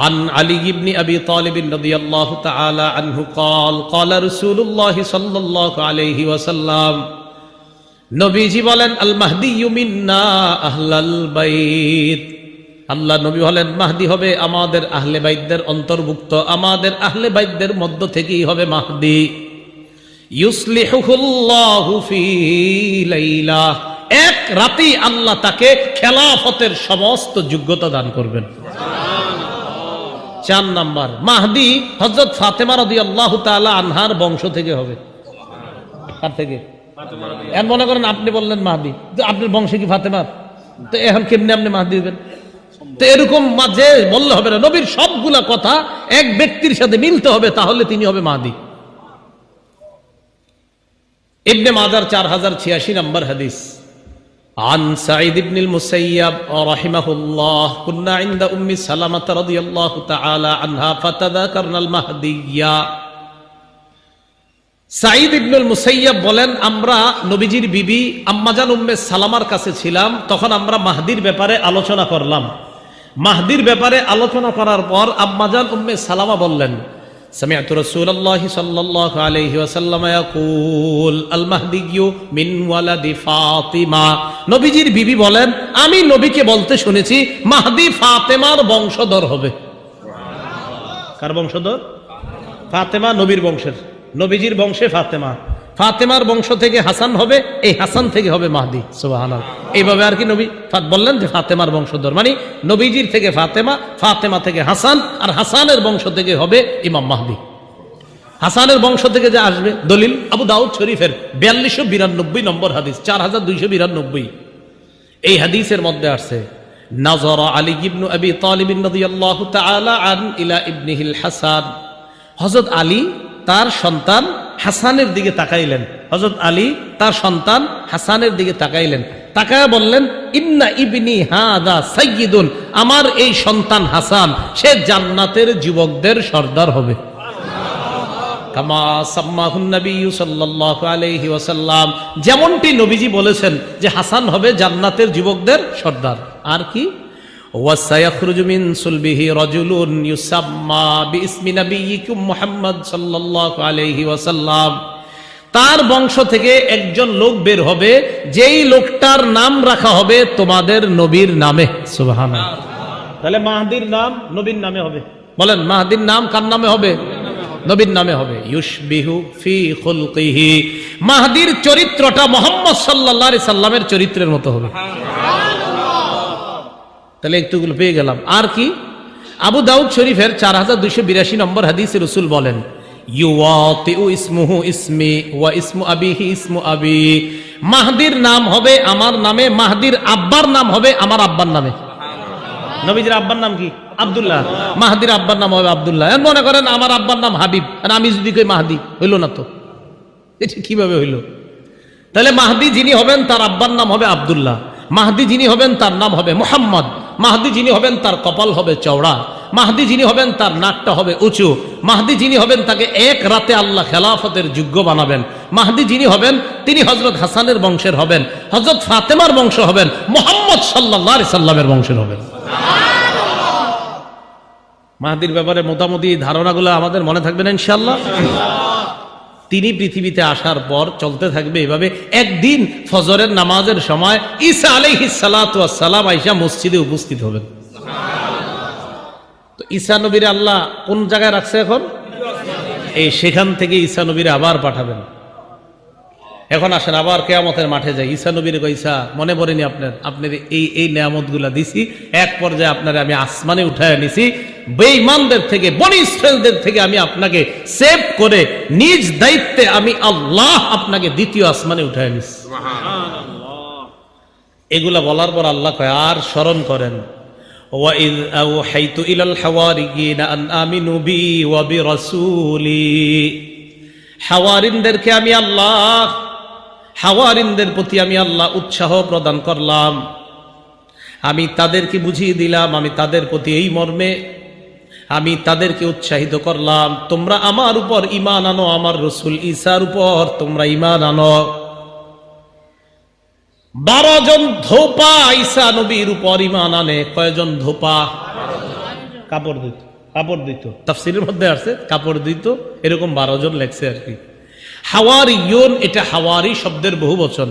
عن علي بن أبي طالب رضي الله تعالى عنه قال قال رسول الله صلى الله عليه وسلم নবীজি বলেন আল মাহদি মিন্না আহলাল বাইত, আল্লাহ নবী বলেন মাহদি হবে আমাদের আহলে বাইতদের অন্তর্ভুক্ত, আমাদের আহলে বাইতদের মধ্য থেকেই হবে মাহদি। ইউসলিহুল্লাহু ফি লাইলা, এক রাতেই আল্লাহ তাকে খেলাফতের সমস্ত যোগ্যতা দান করবেন। 4 নাম্বার, মাহদি হযরত ফাতেমা রাদিয়াল্লাহু তাআলা আনহার বংশ থেকে হবে। কার থেকে? এখন মনে করেন আপনি বললেন মাহদি, তো আপনার বংশে কি ফাতেমা, তো এখন কেমনে আপনি মাহদি হবেন? তো এরকম মাঝে বললে হবে না, নবীর সবগুলা কথা এক ব্যক্তির সাথে মিলতে হবে, তাহলে তিনি হবে মাহদি। ইবনে মাজার 4086 নম্বর হাদিস। عن سعيد بن المسيب رحمه الله كنا عند أم سلمة رضي الله تعالى عنها فتذكرنا المهدية। সাঈদ ইবনুল মুসাইয়াব বলেন, আমরা নবীজির বিবি আম্মাজান উম্মে সালামার কাছে ছিলাম, তখন আমরা মাহদির ব্যাপারে আলোচনা করলাম। মাহদির ব্যাপারে আলোচনা করার পর আম্মাজান উম্মে সালামা বললেন, সামি'তু রাসূলুল্লাহি সাল্লাল্লাহু আলাইহি ওয়াসাল্লাম ইয়াকুল আল মাহদিয়্যু মিন ওয়ালাদি ফাতিমা। নবীজির বিবি বলেন, আমি নবীকে বলতে শুনেছি মাহদি ফাতেমার বংশধর হবে। কার বংশধর? ফাতেমা নবীর বংশের, নবীজির বংশে ফাতেমা, ফাতেমার বংশ থেকে হাসান হবে, এই হাসান থেকে হবে মাহদি। সুবহানাল্লাহ। এইভাবে আর কি নবী বললেন যে ফাতেমার বংশধর, মানে নবীজির থেকে ফাতেমা, ফাতেমা থেকে হাসান, আর হাসানের বংশ থেকে হবে ইমাম মাহদি। হাসানের বংশ থেকে যে আসবে, দলিল আবু দাউদ শরীফের 4292 নম্বর হাদিস, 4292। এই হাদিসের মধ্যে আসছে, নাযারা আলী ইবনে আবি তালিব রাদিয়াল্লাহু তাআলা আন ইলা ইবনিহিল হাসান। হযরত আলী তার সন্তান হাসানের দিকে তাকাইলেন, হযরত আলী তার সন্তান হাসানের দিকে তাকাইলেন, তাকায় বললেন, ইন্না ইবনি হাদা সাইয়্যিদুন, আমার এই সন্তান হাসান সে জান্নাতের যুবকদের সর্দার হবে। কামা সাম্মাহুন নবী সাল্লাল্লাহু আলাইহি ওয়াসাল্লাম, যেমনটি নবীজি বলেছেন যে হাসান হবে জান্নাতের যুবকদের সর্দার। আর কি? وسيخرج من صلبه رجل يسمى باسم نبيكم محمد صلى الله عليه وسلم, তার বংশ থেকে একজন লোক বের হবে, যেই লোকটার নাম রাখা হবে তোমাদের নবীর নামে। সুবহানাল্লাহ। তাহলে মাহদির নাম নবীর নামে হবে। বলেন, মাহদির নাম কার নামে হবে? নবীর নামে হবে। ইউশবিহু ফি খুলকিহি, মাহদির চরিত্রটা মুহাম্মদ সাল্লাল্লাহু আলাইহি সাল্লামের চরিত্রের মতো হবে। তাহলে একটুগুলো পেয়ে গেলাম। আর কি? আবু দাউদ শরীফের 4282 নম্বর হাদিসে রাসূল বলেন, ইউওয়াতিউ ইসমুহু ইসমি ওয়া ইসমু আবিহি ইসমু আবি, মাহদির নাম হবে আমার নামে, মাহদির আব্বার নাম হবে আমার আব্বার নামে। নবীজির আব্বার নাম কি? আব্দুল্লাহ, মাহদির আব্বার নাম হবে আব্দুল্লাহ। মনে করেন আমার আব্বার নাম হাবিব, আর আমি যদি কই মাহদি, হইল না তো? এটা কিভাবে হইল? তাহলে মাহদি যিনি হবেন তার আব্বার নাম হবে আব্দুল্লাহ, মাহদি যিনি হবেন তার নাম হবে মুহাম্মদ, মাহদি যিনি হবেন তার কপাল হবে চওড়া, মাহদি যিনি হবেন তার নাকটা হবে উঁচু, মাহদি যিনি হবেন তাকে এক রাতে আল্লাহ খেলাফতের যোগ্য বানাবেন, মাহদি যিনি হবেন তিনি হযরত হাসানের বংশের হবেন, হযরত ফাতেমার বংশ হবেন, মুহাম্মদ সাল্লাল্লাহু আলাইহি সাল্লামের বংশের হবেন। মাহদির ব্যাপারে মোটামুটি ধারণাগুলো আমাদের মনে থাকবে না ইনশাআল্লাহ। তিনি পৃথিবীতে আসার পর চলতে থাকবে এভাবে। একদিন ফজরের নামাজের সময় ঈসা আলাইহিস সালাতু ওয়াস সালাম আয়েশা মসজিদে উপস্থিত হবেন। তো ঈসা নবীর আল্লাহ কোন জায়গায় রাখছে এখন? এই সেখান থেকে ঈসা নবীর আবার পাঠাবেন। এখন আসেন আবার কিয়ামতের মাঠে যাই। ঈসা নবীর কইসা মনে পড়েনি আপনার এই নিয়ামতগুলা দিছি, এক পর্যায়ে আপনারে আমি আসমানে উঠায় নিছি, বেঈমানদের থেকে, বনি ইসরাইলদের থেকে আমি আপনাকে সেভ করে নিজ দায়িত্বে আমি আল্লাহ আপনাকে দ্বিতীয় আসমানে উঠায় নিছি। সুবহানাল্লাহ। এগুলা বলার পর আল্লাহ কয়, আর স্মরণ করেন, ওয়াইয আওহাইতু ইলাল হাওয়ারিয়িনা আন আমিনু বি ওয়া বিরাসূলি, হাওয়ারিনদেরকে আমি আল্লাহ, হাওয়ারিনদের প্রতি আমি আল্লাহ উৎসাহ প্রদান করলাম, আমি তাদেরকে বুঝিয়ে দিলাম, আমি তাদের প্রতি এই মর্মে আমি তাদেরকে উৎসাহিত করলাম, তোমরা আমার উপর ঈমান আনো, আমার রাসূল ঈসার উপর তোমরা ঈমান আনো। 12 জন ধোপা ঈসা নবীর উপর ঈমান আনে। কয়জন ধোপা? কাপড় দিত তাফসীরের মধ্যে আছে কাপড় দিত, এরকম 12 জন লেখছে আর কি। হাওয়ারিয়ুন এটা হাওয়ারি শব্দের বহু বচন।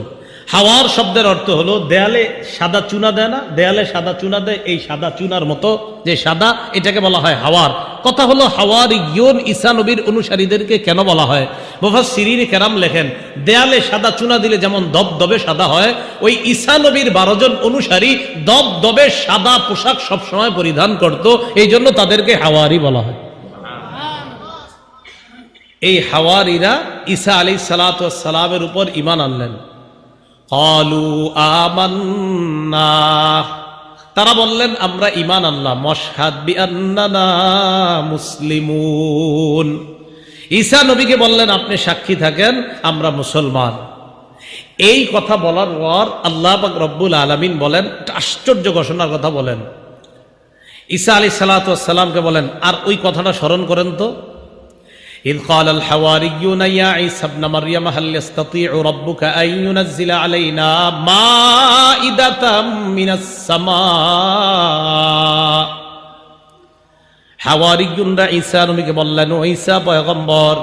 হাওয়ার শব্দের অর্থ হলো দেয়ালে সাদা চুনা দেয় না, দেয়ালে সাদা চুনা দেয়, এই সাদা চুনার মতো যে সাদা, এটাকে বলা হয় হাওয়ার। কথা হলো হাওয়ারিয়ুন ঈসা নবীর অনুসারীদেরকে কেন বলা হয়? মুফাসসিরিন কেরাম লেখেন, দেয়ালে সাদা চুনা দিলে যেমন দবদবে সাদা হয়, ওই ঈসা নবীর 12 জন অনুসারী দবদবে সাদা পোশাক সবসময় পরিধান করত, এই জন্য তাদেরকে হাওয়ারি বলা হয়। এই হাওয়ারিরা ঈসা আলাইহিস সালাতু ওয়াস সালামের উপর ঈমান আনলেন। ক্বালু আমান্না, তারা বললেন আমরা ঈমান আনলাম। মাশহাদ বিআন্নানা মুসলিমুন, ঈসা নবীকে বললেন আপনি সাক্ষী থাকেন আমরা মুসলমান। এই কথা বলার পর আল্লাহ পাক রব্বুল আলামিন বলেন, আশ্চর্য ঘোষণার কথা বলেন। ঈসা আলাইহিস সালাতু ওয়াস সালামকে বলেন, আর ওই কথাটা স্মরণ করেন তো, إذ قال الحواريون يا عيسى ابن مريم هل يستطيع ربك أن ينزل علينا مائدة من السماء। হাওয়ারিয়ুনরা ঈসা নবীকে বললেন, ও ঈসা পয়গম্বর,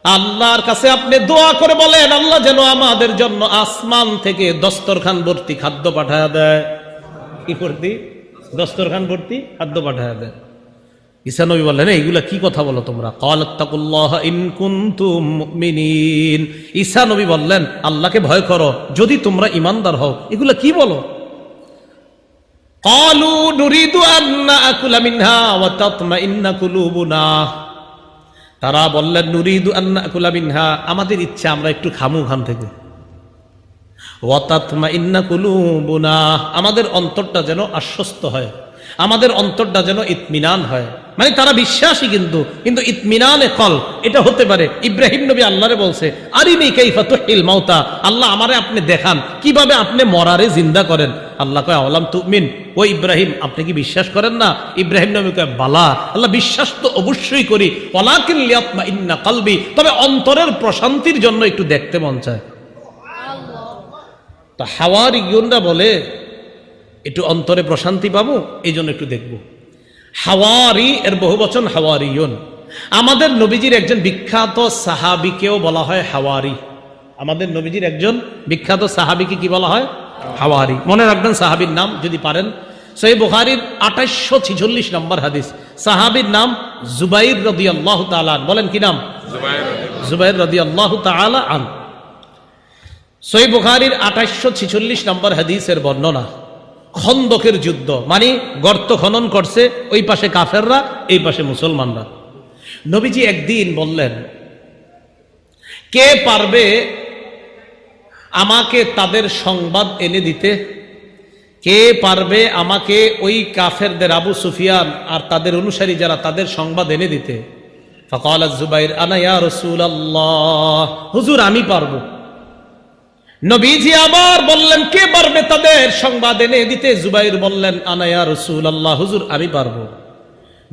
আল্লাহর কাছে আপনি দোয়া করে বলেন আল্লাহ যেন আমাদের জন্য আসমান থেকে দস্তরখান ভর্তি খাদ্য পাঠায় দেয়। কি ভর্তি? দস্তরখান ভর্তি খাদ্য পাঠায় দেয়। ঈসা নবী বললেন, এইগুলা কি কথা বলো তোমরা? ক্বালাত্তাকুল্লাহ ইন কুনতুম মুমিনিন, ঈসা নবী বললেন আল্লাহকে ভয় করো যদি তোমরা ঈমানদার হও। এগুলা কি বলো? ক্বালু নুরিদু আন নাকুলা মিনহা ওয়া তাতমাইন্না কুলুবুনা, তারা বললেন নুরিদু আন নাকুলা মিনহা, আমাদের ইচ্ছা আমরা একটু খামু খান থেকে। ওয়া তাতমাইন্না কুলুবুনা, আমাদের অন্তরটা যেন আশ্বস্ত হয়, আমাদের অন্তরটা যেন ইতমিনান হয়। মানে তারা বিশ্বাসী কিন্তু ইতমিনানে কল এটা হতে পারে। ইব্রাহিম নবী আল্লাহরে বলছে, আরিনি কাইফা তুহিল মাউতা, আল্লাহ আমারে আপনি দেখান কিভাবে আপনি মরারে জিন্দা করেন। আল্লাহ কয় আওয়ালাম তুমিন, ও ইব্রাহিম আপনি কি বিশ্বাস করেন না? ইব্রাহিম নবী কয় বালা, আল্লাহ বিশ্বাস তো অবশ্যই করি, ওয়ালাকিন লিয়াতমাইন্না কলবি, তবে অন্তরের প্রশান্তির জন্য একটু দেখতে মন চায়। তো হাওয়ারিয়ুনরা বলে একটু অন্তরে প্রশান্তি পাবো, এই জন্য একটু দেখবো। হাওয়ারি এর বহু বচন হাওয়ারিয়ুন। আমাদের নবীজির একজন বিখ্যাত সাহাবীকেও বলা হয় হাওয়ারি। আমাদের নবীজির একজন বিখ্যাত সাহাবীকে কি বলা হয়? হাওয়ারি। মনে রাখবেন সাহাবীর নাম যদি পারেন। সহিহ বুখারীর 2846 নম্বর হাদিস, সাহাবীর নাম জুবাইর রাদিয়াল্লাহু তাআলা আন। বলেন কি নাম? জুবাইর রাদিয়াল্লাহু তাআলা আন। সহিহ বুখারীর 2846 নম্বর হাদিসের বর্ণনা, খন্দকের যুদ্ধ, মানে গর্ত খনন করছে, ওই পাশে কাফেররা, এই পাশে মুসলমানরা। নবীজি একদিন বললেন, কে পারবে আমাকে তাদের সংবাদ এনে দিতে? কে পারবে আমাকে ওই কাফেরদের, আবু সুফিয়ান আর তাদের অনুসারী যারা, তাদের সংবাদ এনে দিতে? ফাকাল জুবাইর আনা ইয়া রাসূলুল্লাহ, হুজুর আমি পারবো। নবীজি আবার বললেন, কে পারবে তাদের সংবাদ এনে দিতে? জুবাইর বললেন আনা ইয়া রাসূলুল্লাহ, হুজুর আমি পারবো।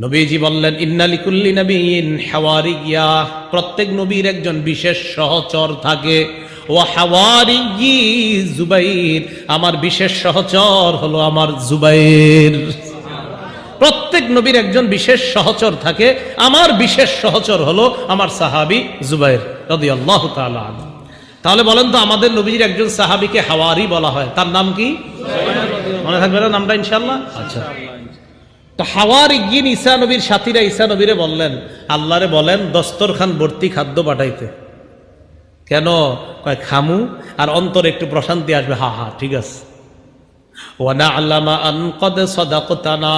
নবীজি বললেন, ইন্না লিকুল্লি নাবিয়্যিন হাওয়ারিয়্যা, প্রত্যেক নবীর একজন বিশেষ সহচর থাকে। ওয়া হাওয়ারিয়্যি জুবাইর, আমার বিশেষ সহচর হলো আমার জুবাইর। প্রত্যেক নবীর একজন বিশেষ সহচর থাকে, আমার বিশেষ সহচর হলো আমার সাহাবী জুবাইর রাদিয়াল্লাহু তাআলা আনহু। তাহলে বলেন তো, আমাদের নবীজির একজন সাহাবীকে হাওয়ারি বলা হয়, তার নাম কি? মনে থাকবে না নামটা ইনশাআল্লাহ? আচ্ছা, তো হাওয়ারিয়্যিন ঈসা নবীর সাথীরা ঈসা নবীরে বললেন, আল্লাহরে বলেন দস্তরখান ভর্তি খাদ্য পাঠাইতে। কেন? কয় খামু আর অন্তরে একটু প্রশান্তি আসবে। হা হা ঠিক আছে। ওয়া না'লামা আন ক্বাদ সাদাকতানা,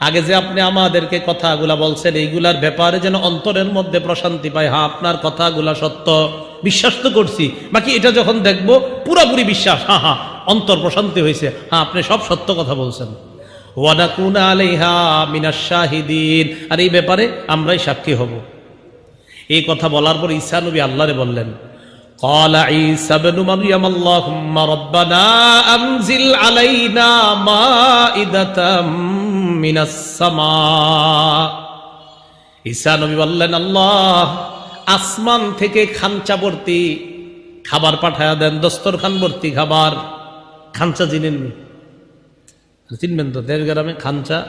আগে যে আপনি আমাদেরকে কথাগুলা বলছেন এইগুলার ব্যাপারে যেন অন্তরের মধ্যে প্রশান্তি পায়। হ্যাঁ আপনার কথাগুলা সত্য, বিশ্বাস তো করছি, বাকি এটা যখন দেখবো পুরাপুরি বিশ্বাস, হ্যাঁ হ্যাঁ অন্তর প্রশান্তি হয়েছে, হ্যাঁ আপনি সব সত্য কথা বলছেন। ওয়া নাকুনা আলাইহা মিনাশ শাহিদিন, আর এই ব্যাপারে আমরাই সাক্ষী হব। এই কথা বলার পর ঈসা নবী আল্লাহরে বললেন, ক্বালা ঈসা ইবনু মারইয়াম আল্লাহুম্মা রাব্বানা আনজিল আলাইনা মাইদাতাম মিনাস সামা। ঈসা নবী বললেন, আল্লাহ আসমান থেকে খাঞ্চা ভর্তি খাবার পাঠায়া দেন, দস্তরখান ভর্তি খাবার। খাঞ্চা জিনেননি? চিনবেন তো, দেশ গ্রামে খাঞ্চা,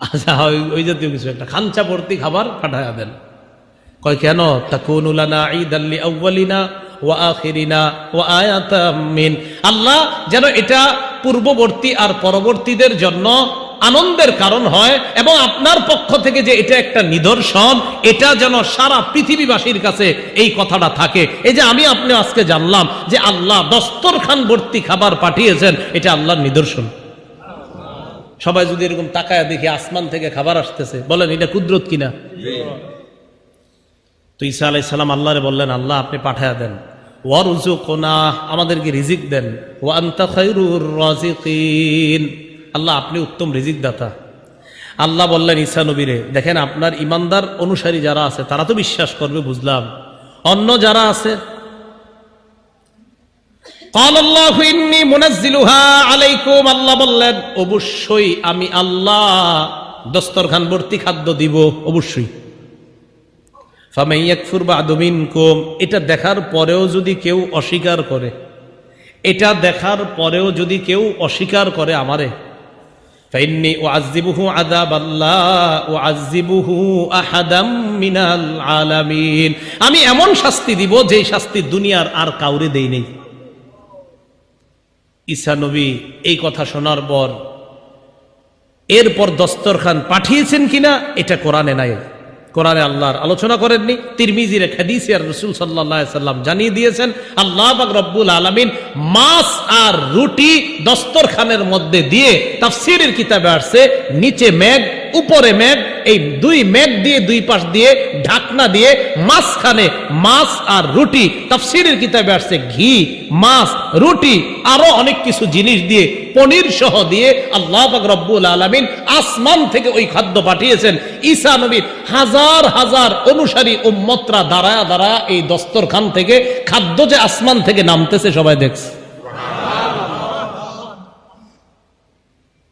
আচ্ছা ওই জাতীয় কিছু একটা খাঞ্চা ভর্তি খাবার পাঠায়া দেন। কয় কেন? তাকুনু লানা ঈদাল লিআউয়ালিনা ওয়া আখিরিনা ওয়া আয়াতাম মিন, আল্লাহ যেন এটা পূর্ববর্তী আর পরবর্তীদের জন্য আনন্দের কারণ হয়, এবং আপনার পক্ষ থেকে যে এটা একটা নিদর্শন, এটা যেন সারা পৃথিবীবাসীর কাছে এই কথাটা থাকে। এই যে আমি আপনি আজকে জানলাম যে আল্লাহ দস্তরখান ভর্তি খাবার পাঠিয়েছেন, এটা আল্লাহর নিদর্শন। সবাই যদি এরকম তাকায় দেখি আসমান থেকে খাবার আসতেছে, বলেন এটা কুদরত কিনা? তো ঈসা আলাইহিস সালাম আল্লাহরে বললেন, আল্লাহ আপনি পাঠায়া দেন, ওয়ারযুকনা, আমাদেরকে রিজিক দেন, ওয়া আনতা খায়রুর রাযিকিন, আল্লাহ আপনি উত্তম রিজিক দাতা। আল্লাহ বললেন ঈসা নবীরে, দেখেন আপনার ইমানদার অনুসারী যারা আছে তারা তো বিশ্বাস করবে বুঝলাম, অন্য যারা আছে, ক্বালাল্লাহু ইন্নী মুনাজ্জিলুহা আলাইকুম, আল্লাহ বললেন অবশ্যই আমি আল্লাহ দস্তরখান ভর্তি খাদ্য দিব, অবশ্যই। ফামান ইয়াকফুর বা'দু মিনকুম, এটা দেখার পরেও যদি কেউ অস্বীকার করে, এটা দেখার পরেও যদি কেউ অস্বীকার করে আমারে, ফাইন্নী উআযযিবুহু আযাবাল লা উআযযিবুহু আহাদাম মিনাল আলামিন, আমি এমন শাস্তি দিব যেই শাস্তি দুনিয়ার আর কাউরে দেই নেই। ঈসা নবী এই কথা শোনার পর এরপর দস্তরখান পাঠিয়েছেন কিনা এটা কোরআনে নাই, কোরআনে আল্লাহর আলোচনা করেননি। তিরমিজির এক হাদিসে আর রাসূল সাল্লাল্লাহু আলাইহি সাল্লাম জানিয়ে দিয়েছেন, আল্লাহ পাক রব্বুল আলামিন মাছ আর রুটি দস্তরখানের মধ্যে দিয়ে, তাফসীরের কিতাবে আসছে নিচে মেঘ উপরে মেঘ, এই দুই মেঘ দিয়ে দুই পাশ দিয়ে ঢাকনা দিয়ে মাঝখানে মাছ আর রুটি, তাফসীরের কিতাবে আসছে ঘি, মাছ, রুটি, আরো অনেক কিছু জিনিস দিয়ে, পনির সহ দিয়ে আল্লাহ পাক রব্বুল আলামিন আসমান থেকে ওই খাদ্য পাঠিয়েছেন। ঈসা নবীর হাজার হাজার অনুসারী উম্মতরা দাঁড়ায়া দাঁড়ায়া এই দস্তরখান থেকে খাদ্য যে আসমান থেকে নামতেছে সবাই দেখছে।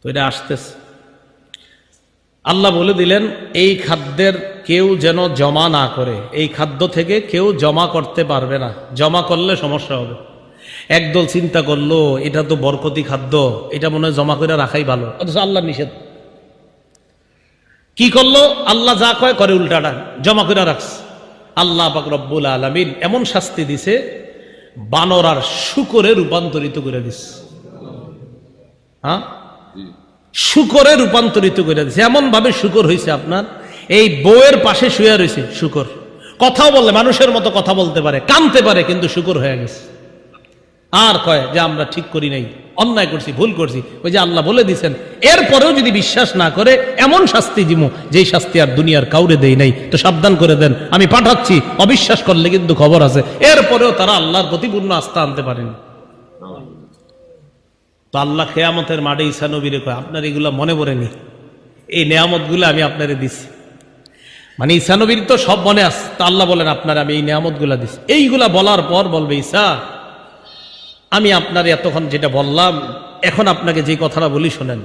তো এটা আসতেছে, আল্লাহ বলে দিলেন এই খাদ্যের কেউ যেন জমা না করে, এই খাদ্য থেকে কেউ জমা করতে পারবে না, জমা করলে সমস্যা হবে। একদল চিন্তা করলো এটা তো বরকতি খাদ্য, এটা মনে হয় জমা করে রাখাই ভালো, অথচ আল্লাহ নিষেধ। কি করলো? আল্লাহ যা কয় করে উল্টাটা, জমা করে রাখছে। আল্লাহ পাক রব্বুল আলামিন এমন শাস্তি দিছে, বানর আর শূকরে রূপান্তরিত করে দিছে। হ্যাঁ, শূকরে রূপান্তরিত করে দিছে। এমন ভাবে শূকর হয়েছে, আপনার এই বউয়ের পাশে শুয়ে রয়েছে শূকর, কথাও বলে মানুষের মতো কথা বলতে পারে, কানতে পারে, কিন্তু শূকর হয়ে গেছে। আর কয় যে আমরা ঠিক করি নাই, অন্যায় করছি, ভুল করছি। ওই যে আল্লাহ বলে দিছেন, এরপরেও যদি বিশ্বাস না করে এমন শাস্তি দিব যেই শাস্তি আর দুনিয়ার কাউরে দেই নাই। তো সাবধান করে দেন, আমি পাঠাচ্ছি, অবিশ্বাস করলে কিন্তু খবর আছে। এরপরেও তারা আল্লাহর প্রতি পূর্ণ আস্থা আনতে পারেনি। তো আল্লাহ কিয়ামতের মাঠে ঈসা নবীরে কয়, আপনার এগুলা মনে পড়েনি, এই নেয়ামতগুলো আমি আপনারে দিছি। মানে ঈসা নবীর তো সব মনে আছে। তো আল্লাহ বলেন, আপনার আমি এই নেয়ামতগুলা দিছি। এইগুলা বলার পর বলবে, ঈসা আমি আপনার এতক্ষণ যেটা বললাম, এখন আপনাকে যে কথাটা বলি শোনেন।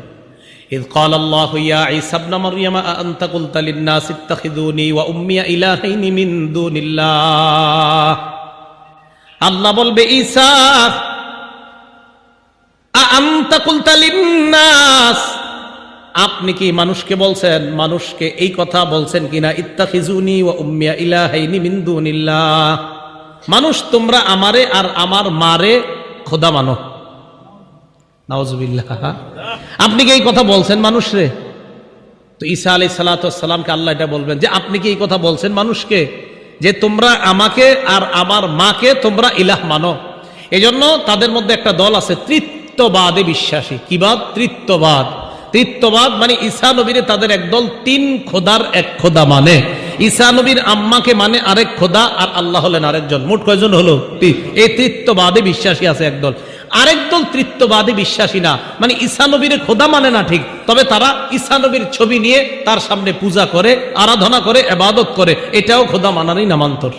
ইয ক্বালাল্লাহু ইয়া ঈসা ইবনে মারইয়াম আনতা কুলতা লিন-নাসি ইত্তাখিযুনি ওয়া উম্মি ইলাহাইনি মিন দুনিল্লাহ। আল্লাহ বলবে, ঈসা আনতা কুলতা লিন-নাস, আপনি কি মানুষকে বলছেন, মানুষকে এই কথা বলছেন কিনা, ইত্তাখিযুনি ওয়া উম্মি ইলাহাইনি মিন দুনিল্লাহ, মানুষ তোমরা আমারে আর আমার মারে খোদা মানো। নাউজুবিল্লাহ, আপনি কি এই কথা বলছেন মানুষরে? তো ঈসা আলাইহিস সালাতু ওয়াস সালামকে আল্লাহ এটা বলবেন যে আপনি কি এই কথা বলছেন মানুষকে, যে তোমরা আমাকে আর আমার মাকে তোমরা ইলাহ মানো। এজন্য তাদের মধ্যে একটা দল আছে তৃত্ববাদে বিশ্বাসী। কি বাদ? তৃত্ববাদ। তৃত্ববাদ মানে ঈসা নবীরে তাদের একদল তিন খোদার এক খোদা মানে। ঈসা নবীর আম্মাকে মানে আরেক খোদা, আর আল্লাহ হলেন আরেকজন। মোট কয়জন হলো? এই তৃত্ববাদে বিশ্বাসী আছে একদল। আরেক দল তৃত্ববাদী বিশ্বাসী না, মানে ঈসা নবীর খোদা মানে না ঠিক, তবে তারা ঈসা নবীর ছবি নিয়ে তার সামনে পূজা করে, আরাধনা করে, ইবাদত করে, এটাও খোদা মানারই নামান্তর।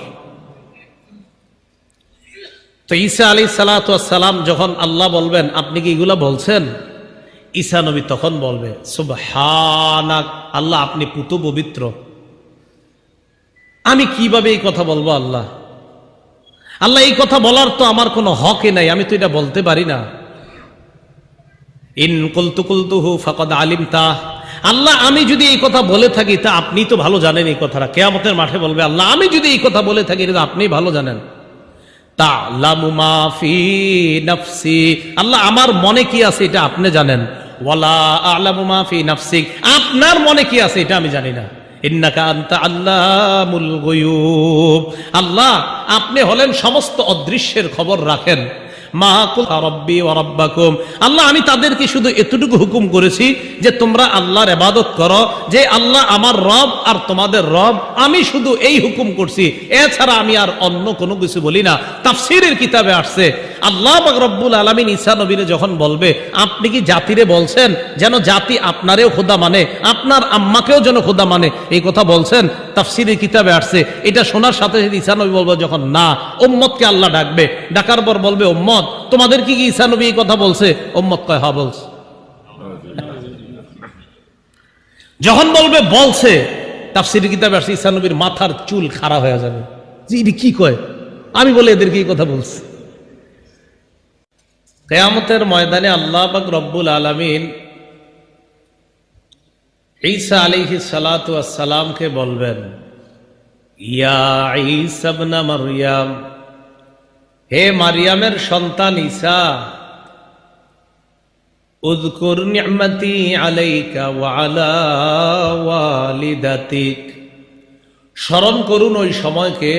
তো ঈসা আলাইহিস সালাতু ওয়াস সালাম যখন আল্লাহ বলবেন আপনি কি এগুলা বলছেন, ঈসা নবী তখন বলবে সুবহানাক, আল্লাহ আপনি পুত পবিত্র, আমি কিভাবে এই কথা বলবো? আল্লাহ আল্লাহ এই কথা বলার তো আমার কোনো হকই নাই, আমি তো এটা বলতে পারি না। ইন কুলতু কুলতুহু ফাকাদ আলিমতা, আল্লাহ আমি যদি এই কথা বলে থাকি তা আপনি তো ভালো জানেন এই কথাটা। কিয়ামতের মাঠে বলবে আল্লাহ আমি যদি এই কথা বলে থাকি এটা আপনি ভালো জানেন। তা'লামু মা ফি নাফসি, আল্লাহ আমার মনে কি আছে এটা আপনি জানেন। ওয়ালা আ'লামু মা ফি নাফসিক, আপনার মনে কি আছে এটা আমি জানি না। ইন্নাকা আনতা আল্লামুল গুয়ুব, আল্লাহ আপনি হলেন সমস্ত অদৃশ্যের খবর রাখেন। মা কুল রাব্বি ওয়া রাব্বাকুম, আল্লাহ আমি তাদেরকে শুধু এতটুকু হুকুম করেছি যে তোমরা আল্লাহর ইবাদত করো, যে আল্লাহ আমার রব আর তোমাদের রব, আমি শুধু এই হুকুম করছি, এছাড়া আমি আর অন্য কোনো কিছু বলি না। তাফসীরের কিতাবে আসছে আল্লাহ পাক রব্বুল আলামিন ঈসা নবীরে যখন বলবে আপনি কি জাতিরে বলছেন যেন জাতি আপনারেও খোদা মানে, আপনার আম্মাকেও যেন খোদা মানে, এই কথা বলছেন? তাফসীরের কিতাবে আসছে। এটা শোনার সাথে সাথে ঈসা নবী বলবে যখন না, উম্মতকে আল্লাহ ডাকবে, ডাকার পর বলবে উম্মত তোমাদের কি ঈসা নবী এই কথা বলছে? উম্মত কয় হ্যাঁ বলছে। যখন বলবে বলছে, তাফসীরের কিতাবে আসছে ঈসা নবীর মাথার চুল খাড়া হয়ে যাবে, যে এটি কি কয়, আমি বলে এদেরকে এই কথা বলছি। কিয়ামতের ময়দানে আল্লাহ পাক রব্বুল আলামিন ঈসা আলাইহিস সালাতু ওয়াস সালামকে বলবেন ইয়া ঈসা ইবনে মারইয়াম, হে মারিয়ামের সন্তান ঈসা, উযকুর নি'মাতি আলাইকা ওয়া আলা ওয়ালিদাতিক, স্মরণ করুন ওই সময়কে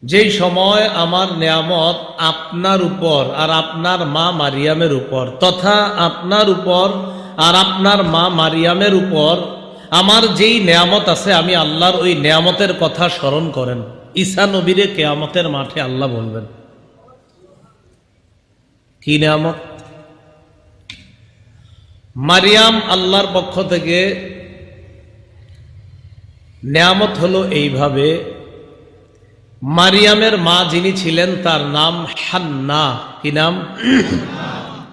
যেই সময় আমার নেয়ামত আপনার উপর আর আপনার মা মারিয়ামের উপর, তথা আপনার উপর আর আপনার মা মারিয়ামের উপর আমার যেই নেয়ামত আছে, আমি আল্লাহর ওই নেয়ামতের কথা স্মরণ করেন। ঈসা নবীরে কিয়ামতের মাঠে আল্লাহ বলবেন কি নেয়ামত? মারিয়াম আল্লাহর পক্ষ থেকে নেয়ামত হলো এইভাবে, মারিয়ামের মা যিনি ছিলেন তার নাম হান্না। কি নাম?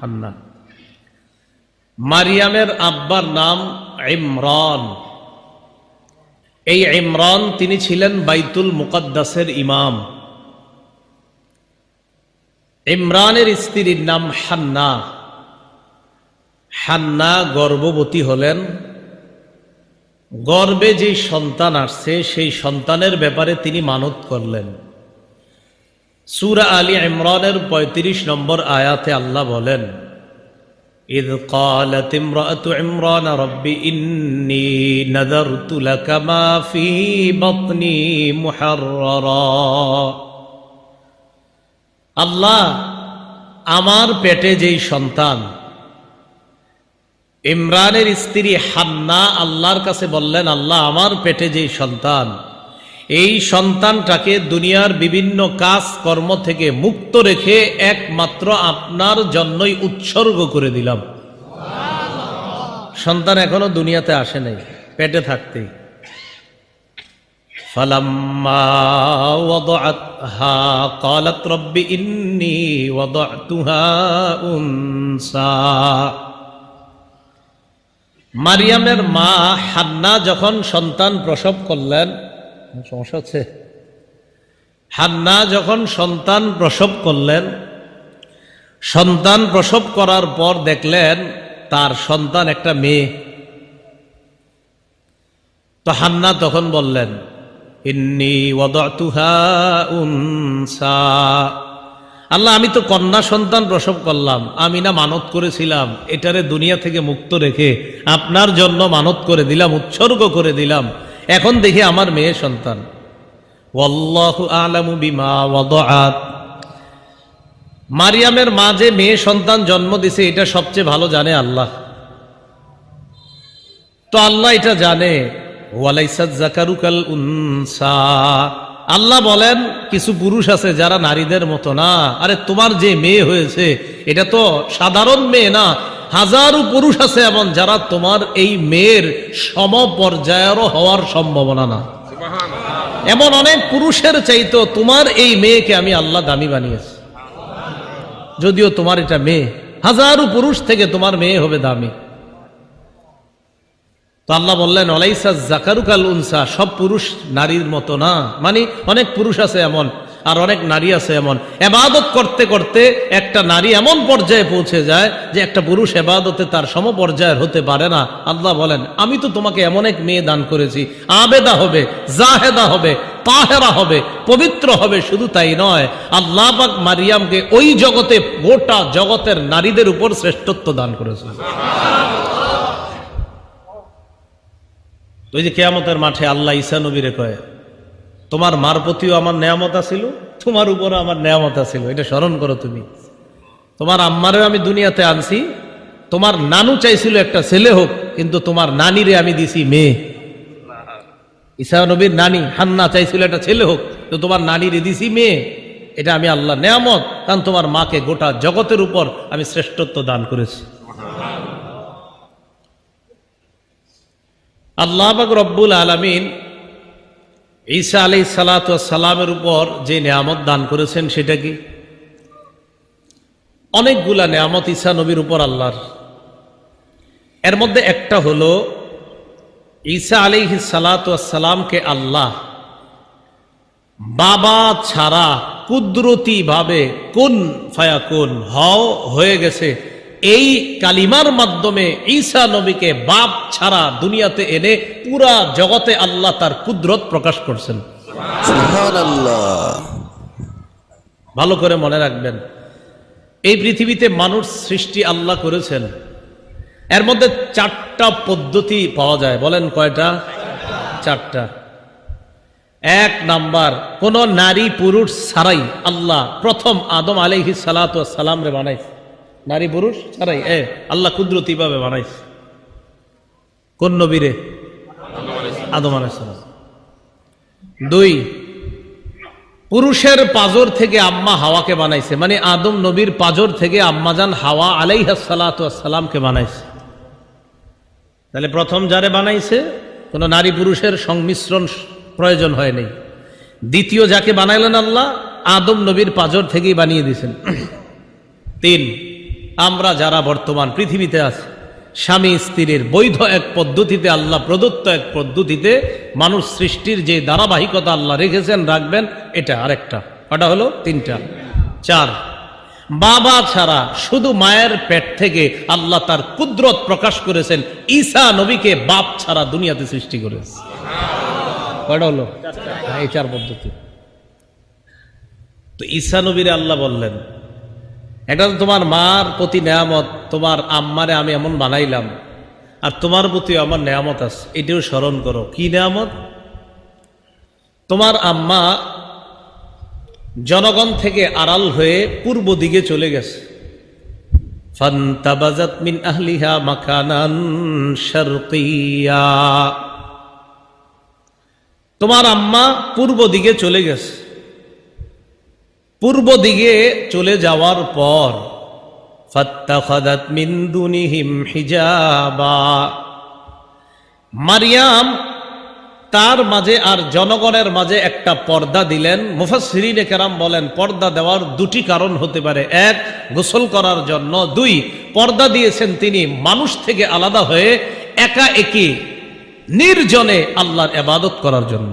হান্না। মারিয়ামের আব্বার নাম ইমরান। এই ইমরান তিনি ছিলেন বাইতুল মুকদ্দাসের ইমাম। ইমরানের স্ত্রীর নাম হান্না। হান্না গর্ভবতী হলেন। গর্ভে যে সন্তান আসছে সেই সন্তানের ব্যাপারে তিনি মানত করলেন। সূরা আলী ইমরানের ৩৫ নম্বর আয়াতে আল্লাহ বলেন ইয ক্বালাত ইমরাতু ইমরান রাব্বি ইন্নী নাযারতু লাকা মা ফী বাতনি মুহাররারা, আল্লাহ আমার পেটে যেই সন্তান, ইমরানের স্ত্রী হান্না আল্লাহর কাছে বললেন আল্লাহ আমার পেটে যেই সন্তান, এই সন্তানটাকে দুনিয়ার বিভিন্ন কাজ কর্ম থেকে মুক্ত রেখে একমাত্র আপনার জন্যই উৎসর্গ করে দিলাম। সন্তান এখনো দুনিয়াতে আসে নাই, পেটে থাকতেই। ফালাম্মা ওয়াদাআতহা ক্বালাত রাব্বি ইন্নী ওয়াদাতুহা উনসা, মারিয়ামের মা হান্না যখন সন্তান প্রসব করলেন, সমস্যা হচ্ছে, হান্না যখন সন্তান প্রসব করলেন, সন্তান প্রসব করার পর দেখলেন তার সন্তান একটা মেয়ে। তো হান্না তখন বললেন ইন্নী ওয়াদাতুহা উনসা, আল্লাহ আমি তো কন্যা সন্তান প্রসব করলাম, আমি না মানত করেছিলাম এটারে দুনিয়া থেকে মুক্ত রেখে আপনার জন্য মানত করে দিলাম, উৎসর্গ করে দিলাম, এখন দেখি আমার মেয়ে সন্তান। ওয়াল্লাহু আ'লামু বিমা ওয়াদাআত, মারিয়ামের মা যে মেয়ে সন্তান জন্ম দিছে এটা সবচেয়ে ভালো জানে আল্লাহ। তো আল্লাহ এটা জানে। ওয়ালাইসাত যাকারু কাল উনসা, আল্লাহ বলেন কিছু পুরুষ আছে যারা নারীদের মতো না। আরে তোমার যে মেয়ে হয়েছে এটা তো সাধারণ মেয়ে না, হাজারো পুরুষ আছে এমন যারা তোমার এই মেয়ের সমপর্যায়েরও হওয়ার সম্ভাবনা না। এমন অনেক পুরুষের চাইতো তোমার এই মেয়েকে আমি আল্লাহ দামি বানিয়েছি। যদিও তোমার এটা মেয়ে, হাজারো পুরুষ থেকে তোমার মেয়ে হবে দামি। তো আল্লাহ বললেন ওয়ালাইসা যাকারু কাল উনসা, সব পুরুষ নারীর মতো না, মানে অনেক পুরুষ আছে এমন আর অনেক নারী আছে এমন, ইবাদত করতে করতে একটা নারী এমন পর্যায়ে পৌঁছে যায় যে একটা পুরুষ ইবাদতে তার সমপর্যায়ের হতে পারে না। আল্লাহ বলেন, আমি তো তোমাকে এমন এক মেয়ে দান করেছি, আবেদা হবে, জাহেদা হবে, তাহেরা হবে, পবিত্র হবে। শুধু তাই নয়, আল্লাহ পাক মারিয়ামকে ওই জগতে, গোটা জগতের নারীদের উপর শ্রেষ্ঠত্ব দান করেছে। ওই যে কিয়ামতের মাঠে আল্লাহ ঈসা নবীরে কয়, তোমার মার প্রতিও আমার নেয়ামত আছিল, তোমার উপরও আমার নেয়ামত আছিল, এটা স্মরণ করো তুমি। তোমার আম্মারেও আমি দুনিয়াতে আনছি, তোমার নানু চাইছিল একটা ছেলে হোক, কিন্তু তোমার নানিরে আমি দিছি মেয়ে। ঈসা নবীর নানি হান্না চাইছিল একটা ছেলে হোক, তো তোমার নানিরে দিছি মেয়ে। এটা আমি আল্লাহ নেয়ামত, কারণ তোমার মাকে গোটা জগতের উপর আমি শ্রেষ্ঠত্ব দান করেছি। আল্লাহ পাক রব্বুল আলামিন ঈসা আলাইহিস সালাতু ওয়াস সালামের উপর যে নেয়ামত দান করেছেন সেটা কি? অনেকগুলা নেয়ামত ঈসা নবীর উপর আল্লাহর। এর মধ্যে একটা হলো ঈসা আলাইহিস সালাতু ওয়াস সালামকে আল্লাহ বাবা ছাড়া কুদরতি ভাবে কুন ফায়াকুন হও হয়ে গেছে, এই কালিমার মাধ্যমে ঈসা নবীকে বাপ ছাড়া দুনিয়াতে এনে পুরা জগতে আল্লাহ তার কুদরত প্রকাশ করছেন। সুবহানাল্লাহ। ভালো করে মনে রাখবেন, এই পৃথিবীতে মানুষ সৃষ্টি আল্লাহ করেছেন, এর মধ্যে 4টা পদ্ধতি পাওয়া যায়। বলেন কয়টা? 4টা। 1 নাম্বার, কোন নারী পুরুষ ছাড়াই আল্লাহ প্রথম আদম আলাইহিস সালাতু ওয়াস সালাম রে বানাইছে। নারী পুরুষ ছাড়াই আল্লাহ কুদরতি ভাবে বানাইছে। কোন নবীরে? আদম আলাইহিস সালাম। 2, পুরুষের পাজর থেকে আম্মা হাওয়াকে বানাইছে, মানে আদম নবীর পাজর থেকে আম্মাজান হাওয়া আলাইহিস সালাতু ওয়াস সালামকে বানাইছে। তাহলে প্রথম যারে বানাইছে কোন নারী পুরুষের সংমিশ্রণ প্রয়োজন হয় নাই। দ্বিতীয় যাকে বানাইলেন আল্লাহ, আদম নবীর পাজর থেকেই বানিয়ে দিয়েছেন। 3, আমরা যারা বর্তমান পৃথিবীতে আছি, স্বামী স্ত্রীর বৈধ এক পদ্ধতিতে, আল্লাহ প্রদত্ত এক পদ্ধতিতে মানুষ সৃষ্টির যে ধারাবাহিকতা আল্লাহ রেখেছেন, রাখবেন, এটা আরেকটা। ওটা হলো 3টা। 4, বাবা ছাড়া শুধু মায়ের পেট থেকে আল্লাহ তার কুদরত প্রকাশ করেছেন, ঈসা নবীকে বাপ ছাড়া দুনিয়াতে সৃষ্টি করেছে। কয়টা হলো? এই 4 পদ্ধতি। তো ঈসা নবীরে আল্লাহ বললেন, এটা তো তোমার মার প্রতি নেয়ামত, তোমার আম্মারে আমি এমন বানাইলাম, আর তোমার প্রতি আমার নেয়ামত আছে, এটাও স্মরণ করো। কি নেয়ামত? তোমার আম্মা জনগণ থেকে আড়াল হয়ে পূর্ব দিকে চলে গেছে। ফান্তাবাজাত মিন আহলিহা মাকানান শারকিয়া। তোমার আম্মা পূর্ব দিকে চলে গেছে। পূর্ব দিকে চলে যাওয়ার পর ফাত্তাখাযাত মিন দুনিহিম হিজাবা, মারিয়াম তার মাঝে আর জনগণের মাঝে একটা পর্দা দিলেন। মুফাসসিরিনে কেরাম বলেন, পর্দা দেওয়ার 2টি কারণ হতে পারে। 1, গোসল করার জন্য। 2, পর্দা দিয়েছেন তিনি মানুষ থেকে আলাদা হয়ে একা একই নির্জনে আল্লাহর ইবাদত করার জন্য।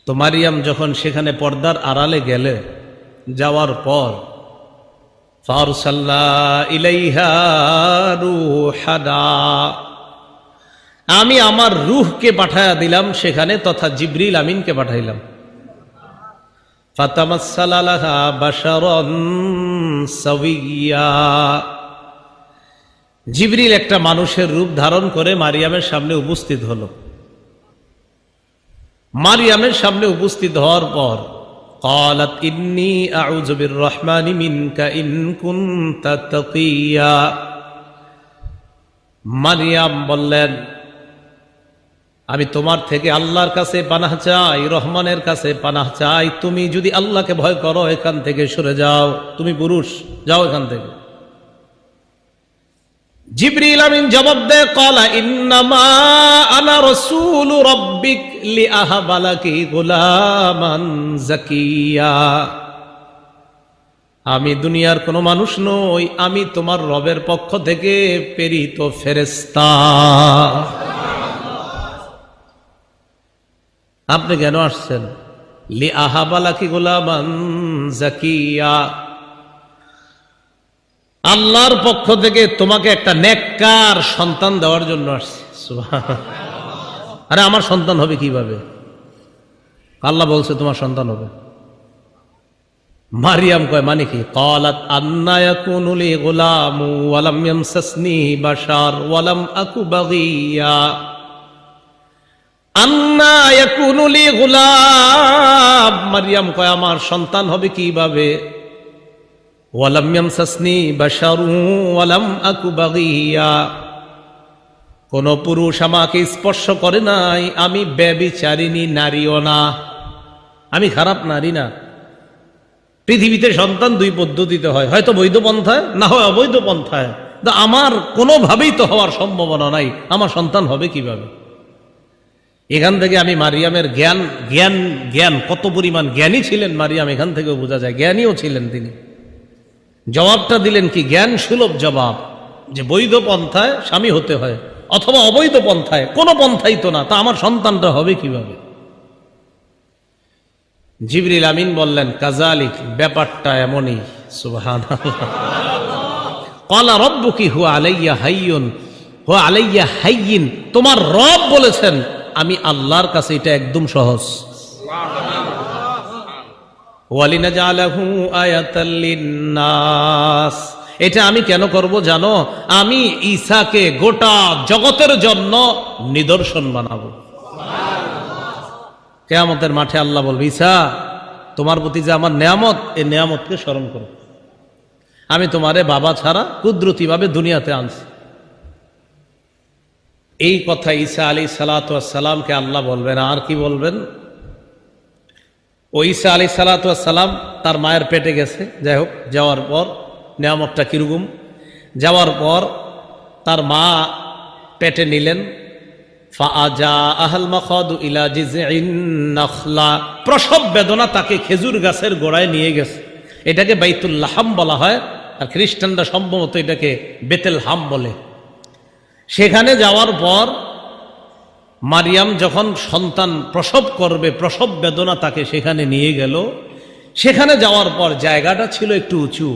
তো মারিয়াম যখন সেখানে পর্দার আড়ালে গেলে, যাওয়ার পর ফারসালনা ইলাইহা রূহানা, আমি আমার রূহকে পাঠায়া দিলাম সেখানে, তথা জিবরিল আমিনকে পাঠাইলাম। ফাতামাসসালা লাহা বাশারান সাওয়িয়া, জিবরিল একটা মানুষের রূপ ধারণ করে মারিয়ামের সামনে উপস্থিত হলো। মারিয়ামের সামনে উপস্থিত হওয়ার পর ক্বালাত ইন্নী আউযু বিররহমানি মিনকা ইন কুনতা তাকিয়া, মারিয়াম বললেন, আমি তোমার থেকে আল্লাহর কাছে পানাহ চাই, রহমানের কাছে পানাহ চাই। তুমি যদি আল্লাহকে ভয় করো, এখান থেকে সরে যাও, তুমি পুরুষ, যাও এখান থেকে। জিবরিল আমিন জবাব দেয়, ক্বালা ইন্নামা আনা রাসূল রাব্বিক লিআহাবা লাকি গুলামান যাকিয়া, আমি দুনিয়ার কোনো মানুষ নই, আমি তোমার রবের পক্ষ থেকে প্রেরিত ফেরেশতা। আপনি কেন আসছেন? লিআহাবালাকি গুলামান যাকিয়া, আল্লাহর পক্ষ থেকে তোমাকে একটা নেককার সন্তান দেওয়ার জন্য আসছে। সুবহানাল্লাহ। আরে আমার সন্তান হবে কিভাবে? আল্লাহ বলছে তোমার সন্তান হবে। মারিয়াম কয় মানে কি? ক্বালাত আন্না ইয়াকুনু লি গুলামু ওয়া লাম ইয়ামসাসনি বাশার ওয়া লাম আকু বাগিয়া। আন্না ইয়াকুনু লি গুলাম, মারিয়াম কয় আমার সন্তান হবে কিভাবে? ওয়া লাম ইয়ামসাসনি বাশারু ওয়া লাম আকু বাগিয়া, কোন পুরুষ আমাকে স্পর্শ করে নাই, আমি ব্যভিচারিণী নারীও না, আমি খারাপ নারী না। পৃথিবীতে সন্তান দুই পদ্ধতিতে হয়, হয়তো বৈধ পন্থায়, না হয় অবৈধ পন্থায়। আমার কোনোভাবেই তো হওয়ার সম্ভাবনা নাই, আমার সন্তান হবে কিভাবে? এখান থেকে আমি মারিয়ামের জ্ঞান জ্ঞান জ্ঞান কত পরিমাণ জ্ঞানী ছিলেন মারিয়াম, এখান থেকেও বোঝা যায় জ্ঞানীও ছিলেন তিনি। জবাবটা দিলেন কি? জ্ঞান সুলভ জবাব, যে বৈধ পন্থায় স্বামী হতে হয় অথবা অবৈধ পন্থায়, কোনো পন্থাই তো না, তা আমার সন্তানটা হবে কিভাবে? জিবরিল আমিন বললেন কাযালিক, ব্যাপারটা এমনই। সুবহানাল্লাহ। ক্বালা রাব্বুকি হুয়া আলাইয়া হাইয়ুন হুয়া আলাইয়া হাইয়িন, তোমার রব বলেছেন আমি আল্লাহর কাছে এটা একদম সহজ। ওয়ালিনাজআলাহু আয়াতাল লিন্নাস, এটা আমি কেন করব জানো? আমি ঈসাকে গোটা জগতের জন্য নিদর্শন বানাবো। কিয়ামতের মাঠে আল্লাহ বলবে, ঈসা তোমার প্রতি যে আমার নেয়ামত, এই নেয়ামতকে স্মরণ করো। আমি তোমারে বাবা ছাড়া কুদরতিভাবে দুনিয়াতে আনছি। এই কথা ঈসা আলাইহিস সালাতু ওয়াস সালামকে আল্লাহ বলবেন। আর কি বলবেন? ও ঈসা আলাইহিস সালাতু ওয়াস সালাম তার মায়ের পেটে গেছে, যাই হোক, যাওয়ার পর নেয়ামতটা কিরকম, যাওয়ার পর তার মা পেটে নিলেন। প্রসব বেদনা তাকে খেজুর গাছের গোড়ায় নিয়ে গেছে। এটাকে বাইতুল লাহাম বলা হয়, আর খ্রিস্টানরা সম্ভবত এটাকে বেতেল হাম বলে। সেখানে যাওয়ার পর মারিয়াম যখন সন্তান প্রসব করবে, প্রসব বেদনা তাকে সেখানে নিয়ে গেল। সেখানে যাওয়ার পর জায়গাটা ছিল একটু উঁচু,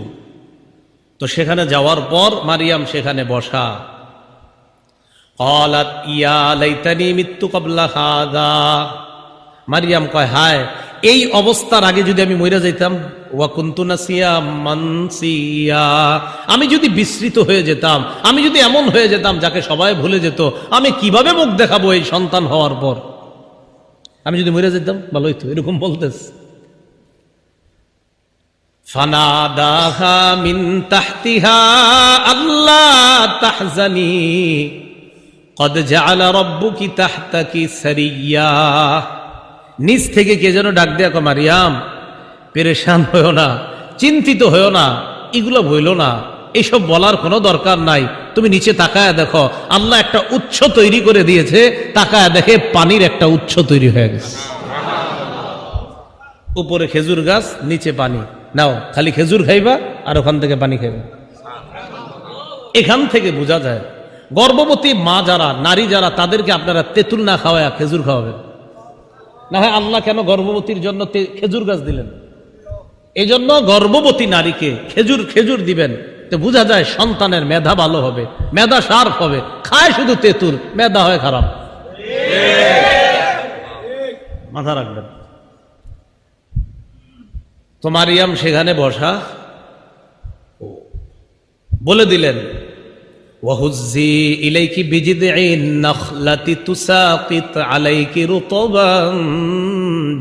তো সেখানে যাওয়ার পর মারিয়াম সেখানে বসা। ক্বালাত ইয়া লাইতানি মিত্তু ক্বাবলা হাযা, মারিয়াম কয় হায়, এই অবস্থার আগে যদি আমি মইরা যাইতাম। ওয়া কুনতু নাসিয়াম মানসিয়া, আমি যদি বিস্মৃত হয়ে যেতাম, আমি যদি এমন হয়ে যেতাম যাকে সবাই ভুলে যেত, আমি কিভাবে মুখ দেখাবো এই সন্তান হওয়ার পর? আমি যদি মইরা যেতাম ভালোই তো, এরকম বলতেছ। ফানাদাহা মিন তাহতিহা আল্লা তাহজানি কদ জাআলা রাব্বুকি তাহতাকি সারিয়া, নিচ থেকে কে যেন ডাক দেয়া, কয় মারিয়াম পেরেশান হইও না, চিন্তিত হইও না, এগুলো বইল না, এইসব বলার কোনো দরকার নাই। তুমি নিচে তাকায় দেখো, আল্লাহ একটা উৎস তৈরি করে দিয়েছে। তাকায় দেখে পানির একটা উৎস তৈরি হয়ে গেছে। উপরে খেজুর গাছ, নিচে পানি, নাও খালি খেজুর খাইবা আর ওখান থেকে পানি খাইবা। এখান থেকে বোঝা যায় গর্ভবতী মা যারা, নারী যারা, তাদেরকে আপনারা তেঁতুল না খাওয়ায় খেজুর খাওয়াবেন। না হয় আল্লাহ কেন গর্ভবতীর জন্য খেজুর গাছ দিলেন? এই জন্য গর্ভবতী নারীকে খেজুর দিবেন, তো বোঝা যায় সন্তানের মেধা ভালো হবে, মেধা শার্প হবে। খায় শুধু তেঁতুল, মেধা হয় খারাপ। মাথা রাখবেন। তো মারিয়াম সেখানে বসা, বলে দিলেন ওয়াহুজ্জি ইলাইকি বিজিদঈন নাখলাতি তুসাকিত আলাইকি রুতবান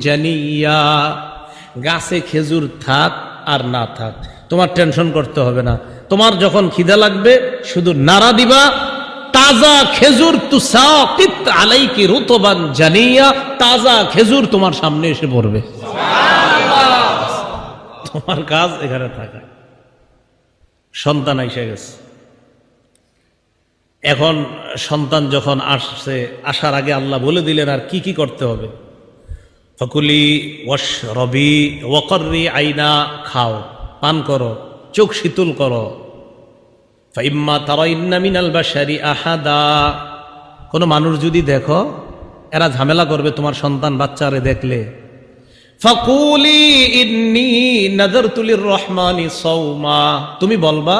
জানিয়া, গাছে খেজুর থাক আর না থাক তোমার টেনশন করতে হবে না। তোমার যখন খিদা লাগবে শুধু নাড়া দিবা, তাজা খেজুর, তুসাকিত আলাইকি রুতবান জানিয়া, তাজা খেজুর তোমার সামনে এসে পড়বে। তোমার কাজ এখানে থাকা। সন্তান এসে গেছে। এখন সন্তান যখন আসছে, আসার আগে আল্লাহ বলে দিলেন আর কি কি করতে হবে। ফাকুলি ওয়াশরবি ওয়াকর্রি আইনা, খাও, পান করো, চোখ শীতল করো। ফাইম্মা তারাইন্না মিনাল বাশারি আহাদা, কোনো মানুষ যদি দেখো, এরা ঝামেলা করবে তোমার সন্তান বাচ্চারে দেখলে। ফাকুলি ইন্নী নাযারতু লির-রহমানি সাওমা, তুমি বলবা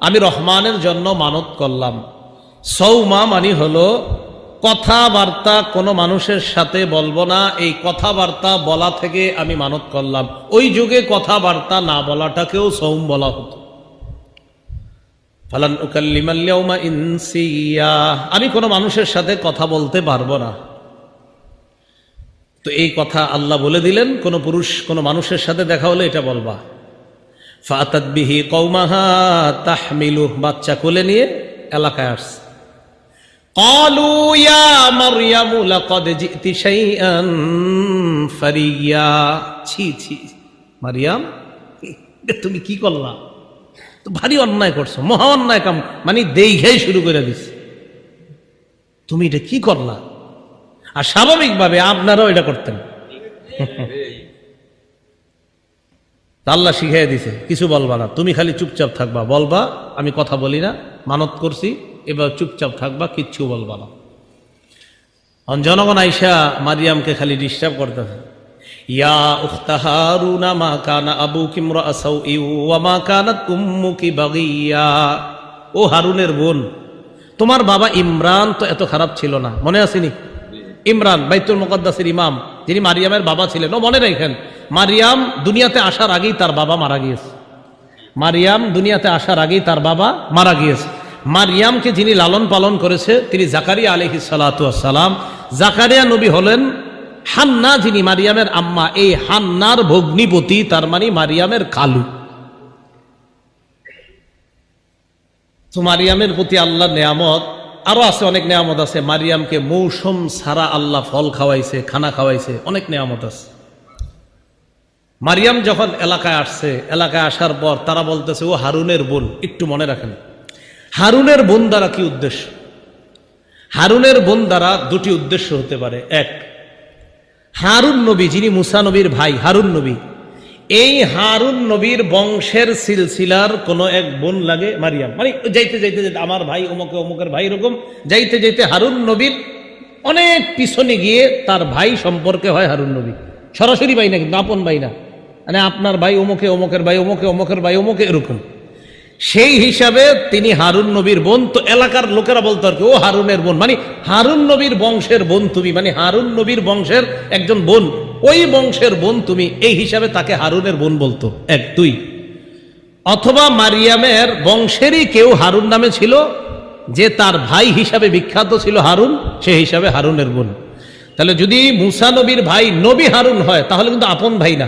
আমি রহমানের জন্য মানত করলাম। সৌমা মানে হলো কথাবার্তা কোনো মানুষের সাথে বলবো না, এই কথাবার্তা বলা থেকে আমি মানত করলাম। ওই যুগে কথাবার্তা না বলাটাকেও সৌম বলা হতো। ফালান উকাল্লিমাল ইয়াউমা ইনসিয়া, আমি কোনো মানুষের সাথে কথা বলতে পারবো না। তো এই কথা আল্লাহ বলে দিলেন, কোন পুরুষ কোন মানুষের সাথে দেখা হলে এটা বলবা। ফাতাত বিহি কওমাহা তাহমিলু, বাচ্চা কোলে নিয়ে এলাকায় আসছে। ক্বালু ইয়া মারইয়ামু লাকাদ জিতি শাইআন ফারিয়া, ছি ছি মারিয়াম, তুমি কি করলা? তো ভারী অন্যায় করছো, মহা অন্যায় কাম, মানে দেখাই শুরু করে দিস, তুমি এটা কি করলা? আর স্বাভাবিকভাবে আপনারাও এটা করতেন। আল্লাহ শিখিয়ে দিছে কিছু বলবা না, তুমি খালি চুপচাপ থাকবা, বলবা আমি কথা বলি না, মানত করছি, এবার চুপচাপ থাকবা, কিচ্ছু বলবা না। জনগণ আইসা মারিয়ামকে খালি ডিস্টার্ব করতেছে। ইয়া উখতা হারুনা মা কানা আবুকি ইমরাআ সাউই ওয়া মা কানাত উম্মুকি বাগিয়া, ও হারুনের বোন, তোমার বাবা ইমরান তো এত খারাপ ছিল না, মনে আসেনি? ইমরান বাইতুল মুকদ্দাসের ইমাম, যিনি মারিয়ামের বাবা ছিলেন, ও মনে রাখেন মারিয়াম দুনিয়াতে আসার আগেই তার বাবা মারা গিয়েছে। মারিয়াম দুনিয়াতে আসার আগেই তার বাবা মারা গিয়েছে। মারিয়ামকে যিনি লালন পালন করেছে তিনি জাকারিয়া আলাইহিস সালাতু ওয়াস সালাম। জাকারিয়া নবী হলেন হান্না, যিনি মারিয়ামের আম্মা, এই হান্নার ভগ্নিপতি, তার মানে মারিয়ামের খালু। তো মারিয়ামের প্রতি আল্লাহর নেয়ামত আরো আছে, অনেক নেয়ামত আছে। মারিয়ামকে মৌসুম ছাড়া আল্লাহ ফল খাওয়াইছে, খানা খাওয়াইছে, অনেক নেয়ামত আছে। মারিয়াম যখন এলাকায় আসছে, এলাকায় আসার পর তারা বলতেছে ও হারুনের বোন। একটু মনে রাখেন, হারুনের বোন দ্বারা কি উদ্দেশ্য? হারুনের বোন দ্বারা দুটি উদ্দেশ্য হতে পারে। এক, হারুন নবী যিনি মুসা নবীর ভাই, হারুন নবী, এই হারুন নবীর বংশের সিলসিলার কোন এক বোন লাগে মারিয়াম, মানে যাইতে যাইতে যাইতে আমার ভাই অমুকে অমুকের ভাই, এরকম যাইতে যাইতে হারুন নবীর অনেক পিছনে গিয়ে তার ভাই সম্পর্কে হয় হারুন নবী। সরাসরি ভাই না, কিন্তু আপন ভাই না, মানে আপনার ভাই অমুকে অমুকের ভাই অমুকে অমুকের ভাই অমুকে, এরকম। সেই হিসাবে তিনি হারুন নবীর বোন। তো এলাকার লোকেরা বলতো আর কি, ও হারুনের বোন, মানে হারুন নবীর বংশের বোন তুমি, মানে হারুন নবীর বংশের একজন বোন, ওই বংশের বোন তুমি, এই হিসাবে তাকে হারুনের বোন বলতো। এক। দুই, অথবা মারিয়ামের বংশেরই কেউ হারুন নামে ছিল, যে তার ভাই হিসাবে বিখ্যাত ছিল হারুন, সে হিসাবে হারুনের বোন। তাহলে যদি মুসা নবীর ভাই নবী হারুন হয়, তাহলে কিন্তু আপন ভাই না,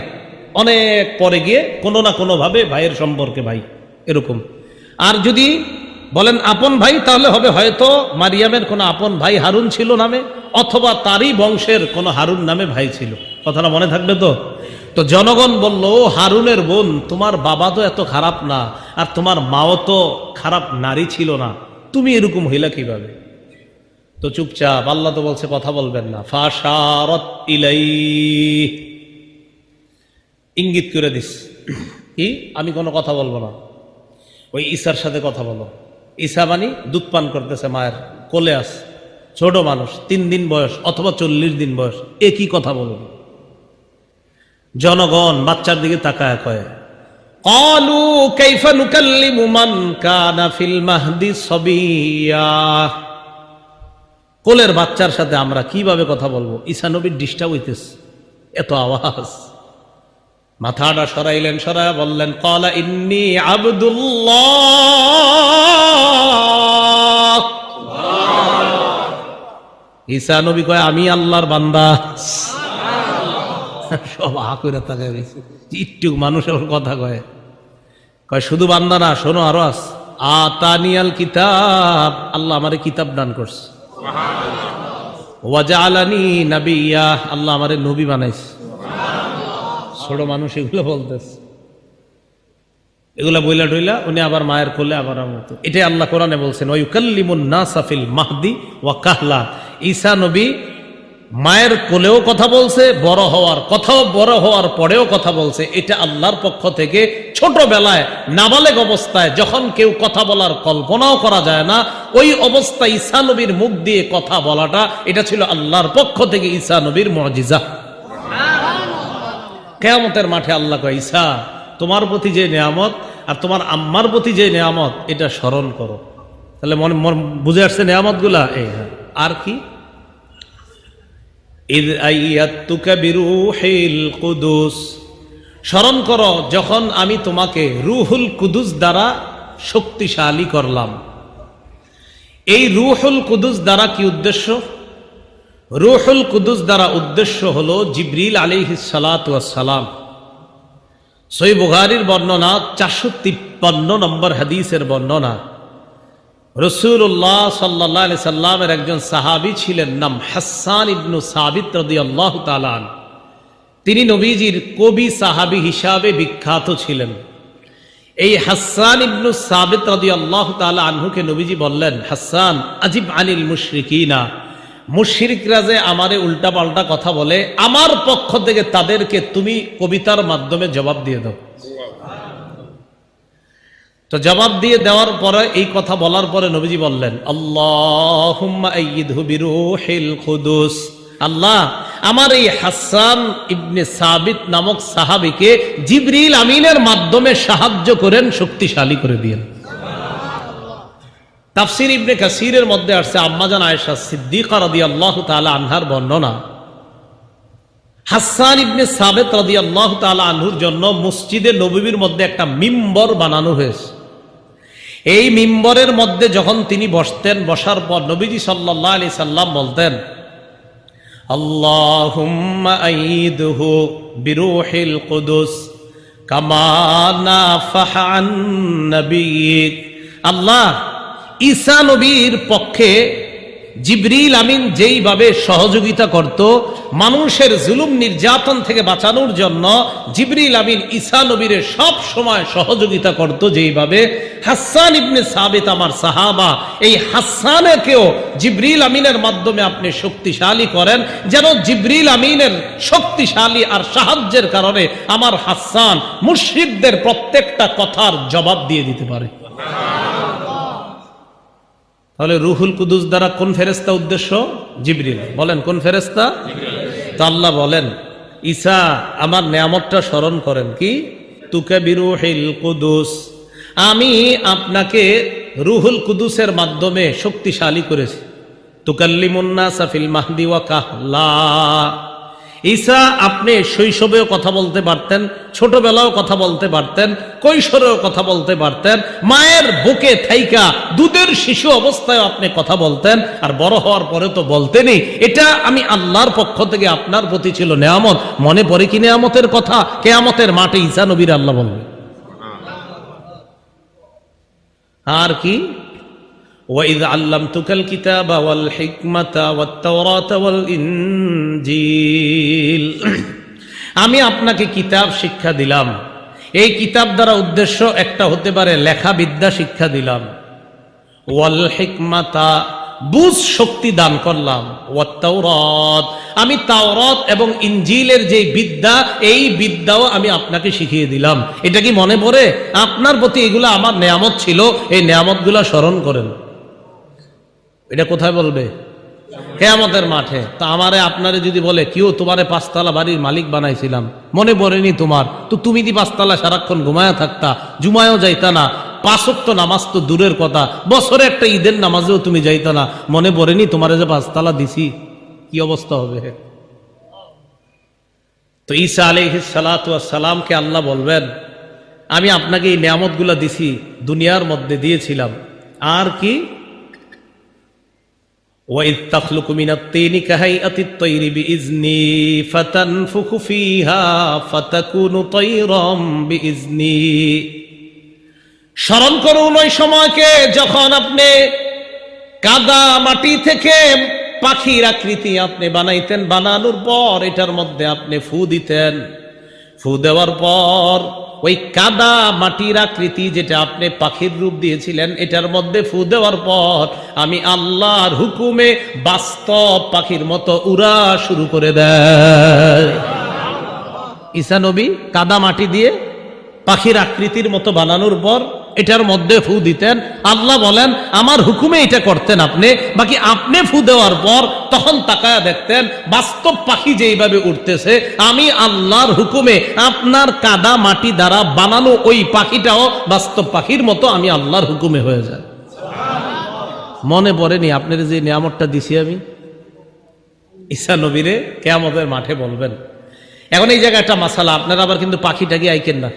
অনেক পরে গিয়ে কোনো না কোনো ভাবে ভাইয়ের সম্পর্কে ভাই, এরকম। আর যদি বলেন আপন ভাই, তাহলে হবে হয়তো মারিয়ামের কোনো আপন ভাই হারুন ছিল নামে, অথবা তারই বংশের কোনো হারুন নামে ভাই ছিল। কথাটা মনে থাকবে তো? তো জনগণ বলল, হারুনের বোন, তোমার বাবা তো এত খারাপ না, আর তোমার মাও তো খারাপ নারী ছিল না, তুমি এরকম হইলা কিভাবে? তো চুপচাপ, আল্লাহ তো বলছে কথা বলবেন না। ফাশারাত ইলাইহি, ইঙ্গিত করে দিস কি আমি কোনো কথা বলবো না, ওই ঈসার সাথে কথা বলো। ঈসা মানে দুধ পান করতেছে, মায়ের কোলে আছে, ছোট মানুষ, 3 দিন বয়স অথবা 40 দিন বয়স, একই কথা বলবে। জনগণ বাচ্চার দিকে তাকায় কয়, ক্বালু কাইফা নুকাল্লিমু মান কানা ফিল মাহদি সাবিয়া, কোলের বাচ্চার সাথে আমরা কিভাবে কথা বলবো? ঈসা নবীর ডিস্টার্ব হইতেছে, এত আওয়াজ। মাথাটা সরাইলেন, সরায় বললেন, ক্বালা ইন্নী আবদুল্লাহ। ঈসা নবী কয় আমি আল্লাহর বান্দা। সব আকুরে তাকায় রয়েছে, একটু মানুষ ওর কথা কয়, শুধু বান্দা না, শোনো আরো আস, আতানিয়াল কিতাব, আল্লাহ আমারে কিতাব দান করছে, ওয়া জাআলানি নাবিয়্যা, আল্লাহ আমারে নবী বানাইছে। ছোট মানুষ এগুলো বলতেছে, এগুলা বইলা টইলা উনি আবার মায়ের কোলে আবার মতো। এটাই আল্লাহ কোরআনে বলছেন, ওয়া ইউকাল্লিমুন নাসা ফিল মাহদি ওয়া কাহলা, ঈসা নবী মায়ের কোলেও কথা বলছে, বড় হওয়ার পরেও কথা বলছে। এটা আল্লাহর পক্ষ থেকে ছোটবেলায় নাবালেগ অবস্থায় যখন কেউ কথা বলার কল্পনাও করা যায় না, ওই অবস্থায় ঈসা নবীর মুখ দিয়ে কথা বলাটা, এটা ছিল আল্লাহর পক্ষ থেকে ঈসা নবীর মুজিজা। কিয়ামতের মাঠে আল্লাহ কয়, ঈসা তোমার প্রতি যে নিয়ামত আর তোমার আম্মার প্রতি যে নিয়ামত এটা স্মরণ করো। তাহলে মনে বুঝে আসছে নিয়ামত গুলা। এই আর কি, ইয আইয়াতুকা বিরূহিল কুদুস, স্মরণ করো যখন আমি তোমাকে রূহুল কুদুস দ্বারা শক্তিশালী করলাম। এই রূহুল কুদুস দ্বারা কি উদ্দেশ্য? রূহুল কুদুস দ্বারা উদ্দেশ্য হলো জিবরিল আলাইহিস সালাতু ওয়াস সালাম। সহিহ বুখারীর বর্ণনা 453 নম্বর হাদিসের বর্ণনা। রাসূলুল্লাহ সাল্লাল্লাহু আলাইহি সাল্লামের একজন সাহাবী ছিলেন, নাম হাসান ইবনু সাবিত রাদিয়াল্লাহু তাআলা আনহু। তিনি নবীজির কবি সাহাবী হিসাবে বিখ্যাত ছিলেন। এই হাসান ইবনু সাবিত রাদিয়াল্লাহু তাআলা আনহুকে নবীজি বললেন, হাসান আজিব আনিল মুশরিকিনা, মুশরিকরা যে আমারে উল্টা পাল্টা কথা বলে, আমার পক্ষ থেকে তাদেরকে তুমি কবিতার মাধ্যমে জবাব দিয়ে দাও। তো জবাব দিয়ে দেওয়ার পরে, এই কথা বলার পরে নবীজি বললেন, আল্লাহুম্মা আইয়িদহু বিরূহিল কুদুস, আল্লাহ আমার এই হাসান ইবনে সাবিত নামক সাহাবীকে জিবরিল আমিনের মাধ্যমে সাহায্য করেন, শক্তিশালী করে দিয়েন। তাফসীর ইবনে কাসীরের মধ্যে আসছে, আম্মাজান আয়েশা সিদ্দিকা রাদিয়াল্লাহু তাআলা আনহার বর্ণনা, হাসান ইবনে সাবিত রাদিয়াল্লাহু তাআলা আনহুর জন্য মসজিদে নববীর মধ্যে একটা মিম্বর বানানো হয়েছে। এই মিম্বরের মধ্যে যখন তিনি বসতেন, বসার পর নবীজি সাল্লাল্লাহু আলাইহি সাল্লাম বলতেন, আল্লাহুম্মা আইয়িদহু বিরূহিল কুদুস কামা নাফাহা আন নাবিয়্যিক, আল্লাহ ঈসা নবীর পক্ষে জিবরিল আমিন যেইভাবে সহযোগিতা করত মানুষের জুলুম নির্যাতন থেকে বাঁচানোর জন্য, জিবরিল আমিন ঈসা নবীর সব সময় সহযোগিতা করত যেইভাবে, হাসান ইবনে সাবিত আমার সাহাবা, এই হাসানকেও জিবরিল আমিনের মাধ্যমে আপনি শক্তিশালী করেন, যেন জিবরিল আমিনের শক্তিশালী আর সাহায্যের কারণে আমার হাসান মুশরিকদের প্রত্যেকটা কথার জবাব দিয়ে দিতে পারে। তাহলে রুহুল কুদুস দ্বারা কোন ফেরেশতা উদ্দেশ্য? জিবরিল। বলেন কোন ফেরেশতা? তো আল্লাহ বলেন, ঈসা আমার নিয়ামতটা স্মরণ করেন, কি? তুকা বিরূহিল কুদুস, আমি আপনাকে রুহুল কুদুসের মাধ্যমে শক্তিশালী করেছি। তুকাল্লিমুন নাসা ফিল মাহদি ওয়া কাহলা, ঈসা আপনি শৈশবেও কথা বলতে পারতেন, ছোটবেলাও কথা বলতে পারতেন, কৈশোরেও কথা বলতে পারতেন, মায়ের বুকে থাইকা দুধের শিশু অবস্থায় আপনি কথা বলতেন, আর বড় হওয়ার পরে তো বলতেনই। এটা আমি আল্লাহর পক্ষ থেকে আপনার প্রতি ছিল নেয়ামত। মনে পড়ে কি নেয়ামতের কথা? কিয়ামতের মাঠে ঈসা নবীর আল্লাহ বলবে। আর কি? وَإِذْ عَلَّمْتُكَ الْكِتَابَ وَالْحِكْمَةَ وَالتَّوْرَاةَ وَالْإِنْجِيلَ, আমি আপনাকে কিতাব শিক্ষা দিলাম। এই কিতাব দ্বারা উদ্দেশ্য একটা হতে পারে লেখা বিদ্যা শিক্ষা দিলাম, ওয়াল হিকমাতা বুঝ শক্তি দান করলাম, ওয়াত তাওরাত আমি তাওরাত এবং ইনজিলের যে বিদ্যা, এই বিদ্যাও আমি আপনাকে শিখিয়ে দিলাম। এটা কি মনে পড়ে? আপনার প্রতি এগুলা আমার নেয়ামত ছিল, এই নেয়ামতগুলা স্মরণ করেন। এটা কোথায় বলবে? কিয়ামতের মাঠে। তা আমারে আপনারে যদি বলে, কেউ তোমারে 5 তলা বাড়ির মালিক বানাইছিলাম, মনে পড়েনি তোমার? তো তুমি দি 5 তলা সারাক্ষণ ঘুমায়া থাকতা, জুমায়ও যাইতা না, 5 ওয়াক্ত নামাজ তো দূরের কথা, বছরে একটা ঈদের নামাজেও তুমি যাইতা না, মনে পড়েনি তোমারে যে 5 তলা দিছি? কি অবস্থা হবে? তো ঈসা আলাইহিস সালাতু ওয়াস সালামকে আল্লাহ বলবেন, আমি আপনাকে এই নিয়ামতগুলো দিছি, দুনিয়ার মধ্যে দিয়েছিলাম। আর কি? وَإِذْ تَخْلُقُ مِنَ الطِّينِ كَهَيْئَةِ الطَّيْرِ بِإِذْنِي فَتَنفُخُ فِيهَا فَتَكُونُ طَيْرًا بِإِذْنِي, স্মরণ করুন ওই সময়কে যখন আপনি কাদা মাটি থেকে পাখির আকৃতি আপনি বানাইতেন, বানানোর পর এটার মধ্যে আপনি ফু দিতেন, ফু দেওয়ার পর ওই কাদা মাটির আকৃতি যেটা আপনি পাখির রূপ দিয়েছিলেন, এটার মধ্যে ফু দেওয়ার পর আমি আল্লাহর হুকুমে বাস্তব পাখির মতো উড়া শুরু করে দেয়। ঈসা নবী কাদা মাটি দিয়ে পাখির আকৃতির মতো বানানোর পর এটার মধ্যে ফু দিতেন। আল্লাহ বলেন আমার হুকুমে এটা করতেন আপনি, বাকি আপনি ফু দেওয়ার পর তখন তাকায়া দেখতেন বাস্তব পাখি যেইভাবে উঠতেছে, আমি আল্লাহর হুকুমে আপনার কাদা মাটি দ্বারা বানানো ওই পাখিটাও বাস্তব পাখির মতো আমি আল্লাহর হুকুমে হয়ে যায়। মনে পড়েনি আপনার যে নিয়ামতটা দিছি আমি? ঈসা নবীরে কিয়ামতের মাঠে বলবেন। এখন এই জায়গায় একটা মাসালা, আপনারা আবার কিন্তু পাখিটাকে আইকেন না,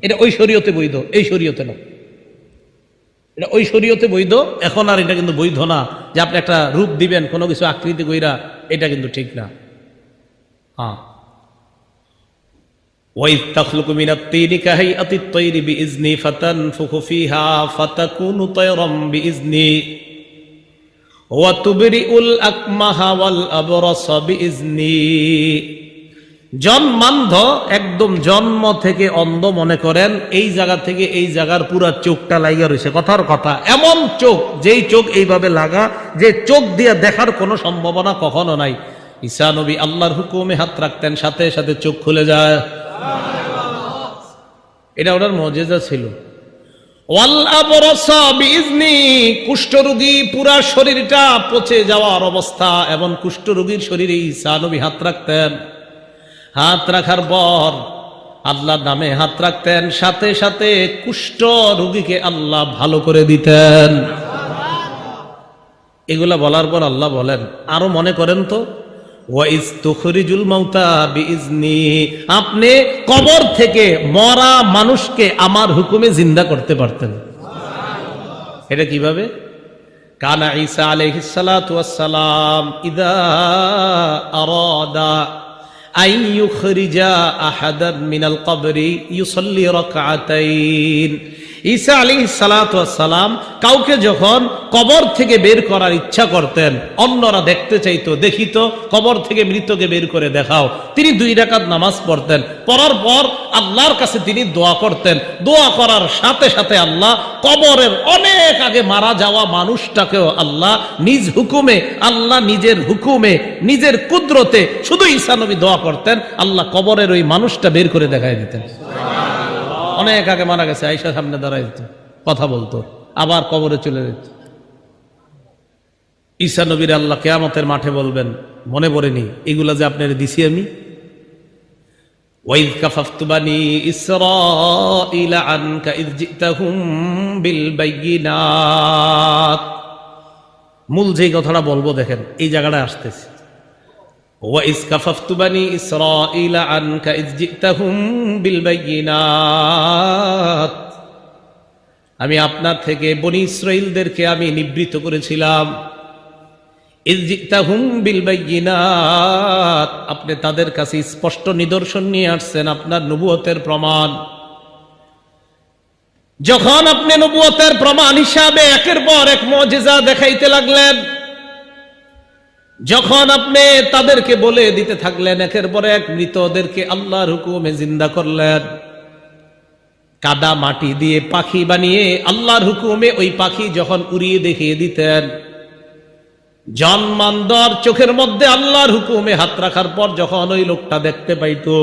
এটা ওই শরীয়তে বৈধ, এই শরীয়তে না। এটা ওই শরীয়তে বৈধ, এখন আর এটা কিন্তু বৈধ না যে আপনি একটা রূপ দিবেন কোনো কিছু আকৃতি কইরা, এটা কিন্তু ঠিক না। হ্যাঁ, وَإِذْ تَخْلُقُ مِنَ الطِّينِ كَهَيْئَةِ الطَّيْرِ بِإِذْنِي فَتَنفُخُ فِيهَا فَتَكُونُ طَيْرًا بِإِذْنِي وَتُبْرِئُ الْأَكْمَهَ وَالْأَبْرَصَ بِإِذْنِي। জন্মান্ধ, একদম জন্ম থেকে অন্ধ মনে করেন, এই জায়গা থেকে এই জায়গার পুরা চোখটা লাগা রয়েছে, কথার কথা এমন চোখ, যেই চোখ এইভাবে লাগা, যে চোখ দিয়ে দেখার কোনো সম্ভাবনা কখনো নাই। ঈসা নবী আল্লাহর হুকুমে হাত রাখতেন, সাথে সাথে চোখ খুলে যায়। এটা ওনার মুজিজা ছিল। ওয়াল আবরাসা বিইজনি, কুষ্ঠরোগী পুরা শরীরটা পচে যাওয়ার অবস্থা, এবং কুষ্ঠরোগীর শরীরে ঈসা নবী হাত রাখতেন। হাত রাখার পর আল্লাহর নামে হাত রাখতেন, সাথে সাথে কুষ্ঠ রোগীকে আল্লাহ ভালো করে দিতেন। এগুলা বলার পর আল্লাহ বলেন আরো মনে করেন তো, ওয়াইজ তুখরিজুল মাউতা বিইজনি, আপনি কবর থেকে মরা মানুষকে আমার হুকুমে জিন্দা করতে পারতেন। এটা কিভাবে? কানা ঈসা আলাইহিস সালাতু ওয়াস সালাম ইদা আরাদা আন ইউখরিজা আহাদান মিনাল কবরি ইউসাল্লি রাকআতাইন। ঈসা আলাইহিস সালাতু ওয়াস সালাম কাউকে যখন কবর থেকে বের করার ইচ্ছা করতেন, অন্যরা দেখতে চাইতো, দেখিত কবর থেকে মৃতকে বের করে দেখাও, তিনি 2 রাকাত নামাজ পড়তেন। পড়ার পর আল্লাহর কাছে তিনি দোয়া করতেন। দোয়া করার সাথে সাথে আল্লাহ কবরের অনেক আগে মারা যাওয়া মানুষটাকেও আল্লাহ নিজ হুকুমে, আল্লাহ নিজের হুকুমে, নিজের কুদরতে, শুধু ঈসা নবী দোয়া করতেন, আল্লাহ কবরের ওই মানুষটা বের করে দেখাই দিতেন। অনেক আগে মারা গেছে, আয়েশা সামনে দাঁড়াই দিত, কথা বলতো, আবার কবরে চলে যেত। ঈসা নবীর আল্লাহ কিয়ামতের মাঠে বলবেন, মনে পড়েনি এগুলা যে আপনার দিছি আমি? ওয়াইদ কাফাফতু বানি ইসরাঈলা আনকা ইয জিতাহুম বিল বাইয়িনাত। মূল যে কথাটা বলবো দেখেন, এই জায়গাটা আসতেছে। ওয়াইজ কাফাফতু বানি ইসরাঈলা আনকা ইয জিতাহুম বিল বাইয়িনাত, আমি আপনার থেকে বনি ইসরাঈলদেরকে আমি নিবৃত করেছিলাম। ইয জিতাহুম বিল বাইয়িনাত, আপনি তাদের কাছে স্পষ্ট নিদর্শন নিয়ে আসছেন, আপনার নবুয়তের প্রমাণ। যখন আপনি নবুয়তের প্রমাণ হিসাবে একের পর এক মুজিজা দেখাইতে লাগলেন, যখন আপনি তাদেরকে বলে দিতে থাকলেন, একের পর এক মৃতদেরকে আল্লাহর হুকুমে জিন্দা করলেন, কাদা মাটি দিয়ে পাখি বানিয়ে আল্লাহর হুকুমে ওই পাখি যখন উড়িয়ে দেখিয়ে দিতেন, জন্মান্ধর চোখের মধ্যে আল্লাহর হুকুমে হাত রাখার পর যখন ওই লোকটা দেখতে পাইতো,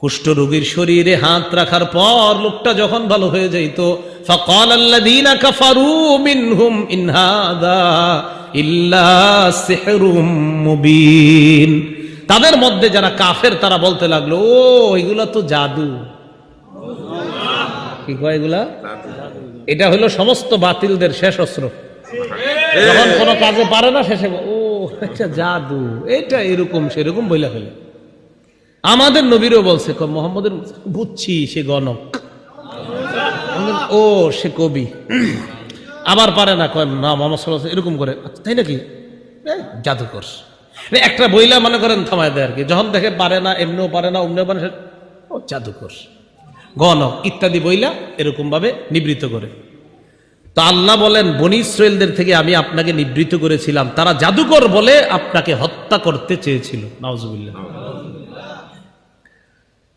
কুষ্ঠরোগীর শরীরে হাত রাখার পর লোকটা যখন ভালো হয়ে যাইত, ফাকাল আল্লাযীনা কাফারু মিনহুম ইন হাযা ইল্লা সিহরুম মুবিন, তাদের মধ্যে যারা কাফের তারা বলতে লাগলো, ও এগুলা তো জাদু। কি কয় এগুলা? এটা হলো সমস্ত বাতিলদের শেষ অস্ত্র। যখন কোনো কাজে পারে না, শেষে ও এটা জাদু, এটা এরকম সেরকম বইলা ফেলে। আমাদের নবীরও বলছে, মোহাম্মদের বুঝছি সে গণক, ও সে কবি, আবার পারে না, কয় না মোহাম্মদ সাল্লাল্লাহু আলাইহি ওয়াসাল্লাম এরকম করে, তাই নাকি, জাদুকর। একটা বইলা মনে করেন থামায় দেয় আর কি, যখন দেখে পারে না, এমনিও পারে না, অমনিও পারে, ও জাদুকর, গণক ইত্যাদি বইলা এরকম ভাবে নিবৃত্ত করে। তো আল্লাহ বলেন, বনী ইসরাঈলদের থেকে আমি আপনাকে নিবৃত্ত করেছিলাম, তারা জাদুকর বলে আপনাকে হত্যা করতে চেয়েছিল। নাউজুবিল্লাহ।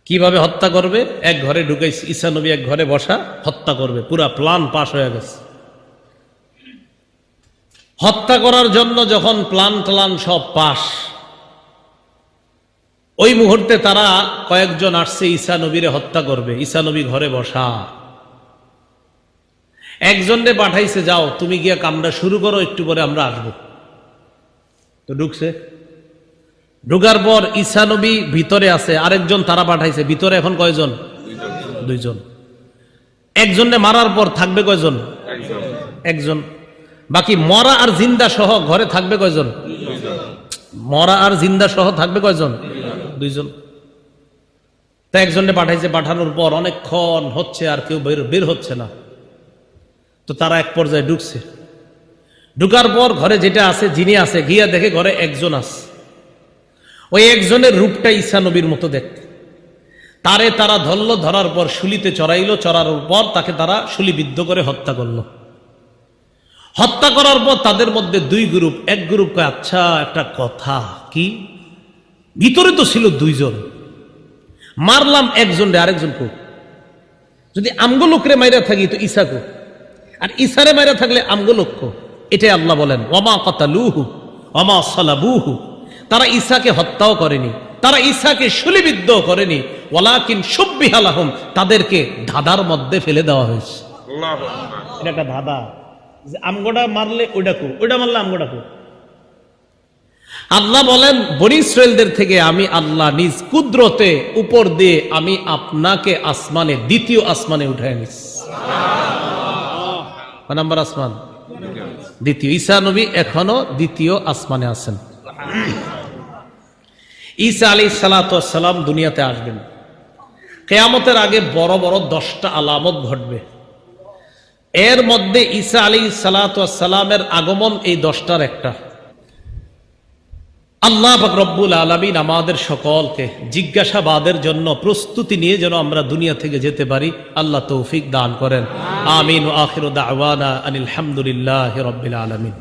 কিভাবে হত্যা করবে? এক ঘরে ঢুকাইছে, ঈসা নবী এক ঘরে বসা, হত্যা করবে, পুরা প্ল্যান পাস হয়ে গেছে। হত্যা করার জন্য যখন প্ল্যান সব পাস, ওই মুহূর্তে তারা কয়েকজন আসছে ঈসা নবীরে হত্যা করবে। ঈসা নবী ঘরে বসা, একজনকে পাঠাইছে, যাও তুমি গিয়া কামটা শুরু করো, একটু পরে আমরা আসবো। তো ঢুকছে, ঢুকার পর ঈসা নবী ভিতরে আছে, আরেকজন তারা পাঠাইছে, ভিতরে এখন কয়জন? দুইজন। একজনে মারার পর থাকবে কয়জন? একজন। বাকি মরা আর জিন্দা সহ ঘরে থাকবে কয়জন? মরা আর জিন্দা সহ থাকবে কয়জন? দুইজন। তা একজনে পাঠাইছে, পাঠানোর পর অনেকক্ষণ হচ্ছে আর কেউ বের হচ্ছে না। তো তারা এক পর্যায়ে ঢুকছে, ঢুকার পর ঘরে যেটা আছে, যিনি আছে, গিয়া দেখে ঘরে একজন আছে। ওই একজনের রূপটা ঈসা নবীর মতো দেখতে। তারে তারা ধরলো, ধরার পর শুলিতে চড়াইলো, চড়ানোর পর তাকে তারা শুলিবিদ্ধ করে হত্যা করলো। হত্যা করার পর তাদের মধ্যে দুই গ্রুপ। এক গ্রুপ কয়, আচ্ছা একটা কথা, কি ভিতরে তো ছিল দুইজন, মারলাম একজনরে, আরেকজন কো? যদি আমগো লোকরে মাইরা থাকি তো ঈসা কো, আর ঈসারে মাইরা থাকলে আমগো লোক কো? এটাই আল্লাহ বলেন, ওয়ামা কাতালুহু ওয়ামা সালাবুহু। তারা ঈসাকে হত্যাও করেনি, তারা ঈসাকে শুলিবিদ্ধ করেনি, ওয়ালাকিন শুব্বিহা লাহুম, তাদেরকে ধাঁধার মধ্যে ফেলে দেওয়া হয়েছে। এটা একটা ধাঁধা, যে আমগোটা মারলে ওইটা কো, ওইটা মারলে আমগোটা কো। আল্লাহ বলেন, বনী ইসরাইলদের থেকে আমি আল্লাহ নিজ কুদরতে উপর দিয়ে আমি আপনাকে আসমানে, দ্বিতীয় আসমানে উঠায় নিস। কয় নাম্বার আসমান? দ্বিতীয়। ঈসা নবী এখনো দ্বিতীয় আসমানে আছেন। ঈসা আলাইহিস সালাতু ওয়াস সালাম দুনিয়াতে আসবেন। কিয়ামতের আগে বড় বড় 10টা আলামত ঘটবে। এর মধ্যে ঈসা আলাইহিস সালাতু ওয়াস সালামের আগমন এই 10টার একটা। আল্লাহ পাক রব্বুল আলামিন আমাদের সকলকে জিজ্ঞাসাবাদের জন্য প্রস্তুতি নিয়ে যেন আমরা দুনিয়া থেকে যেতে পারি, আল্লাহ তৌফিক দান করেন। আমিন। ওয়া আখিরু দাওয়ানা আনিল হামদুলিল্লাহি রাব্বিল আলামিন।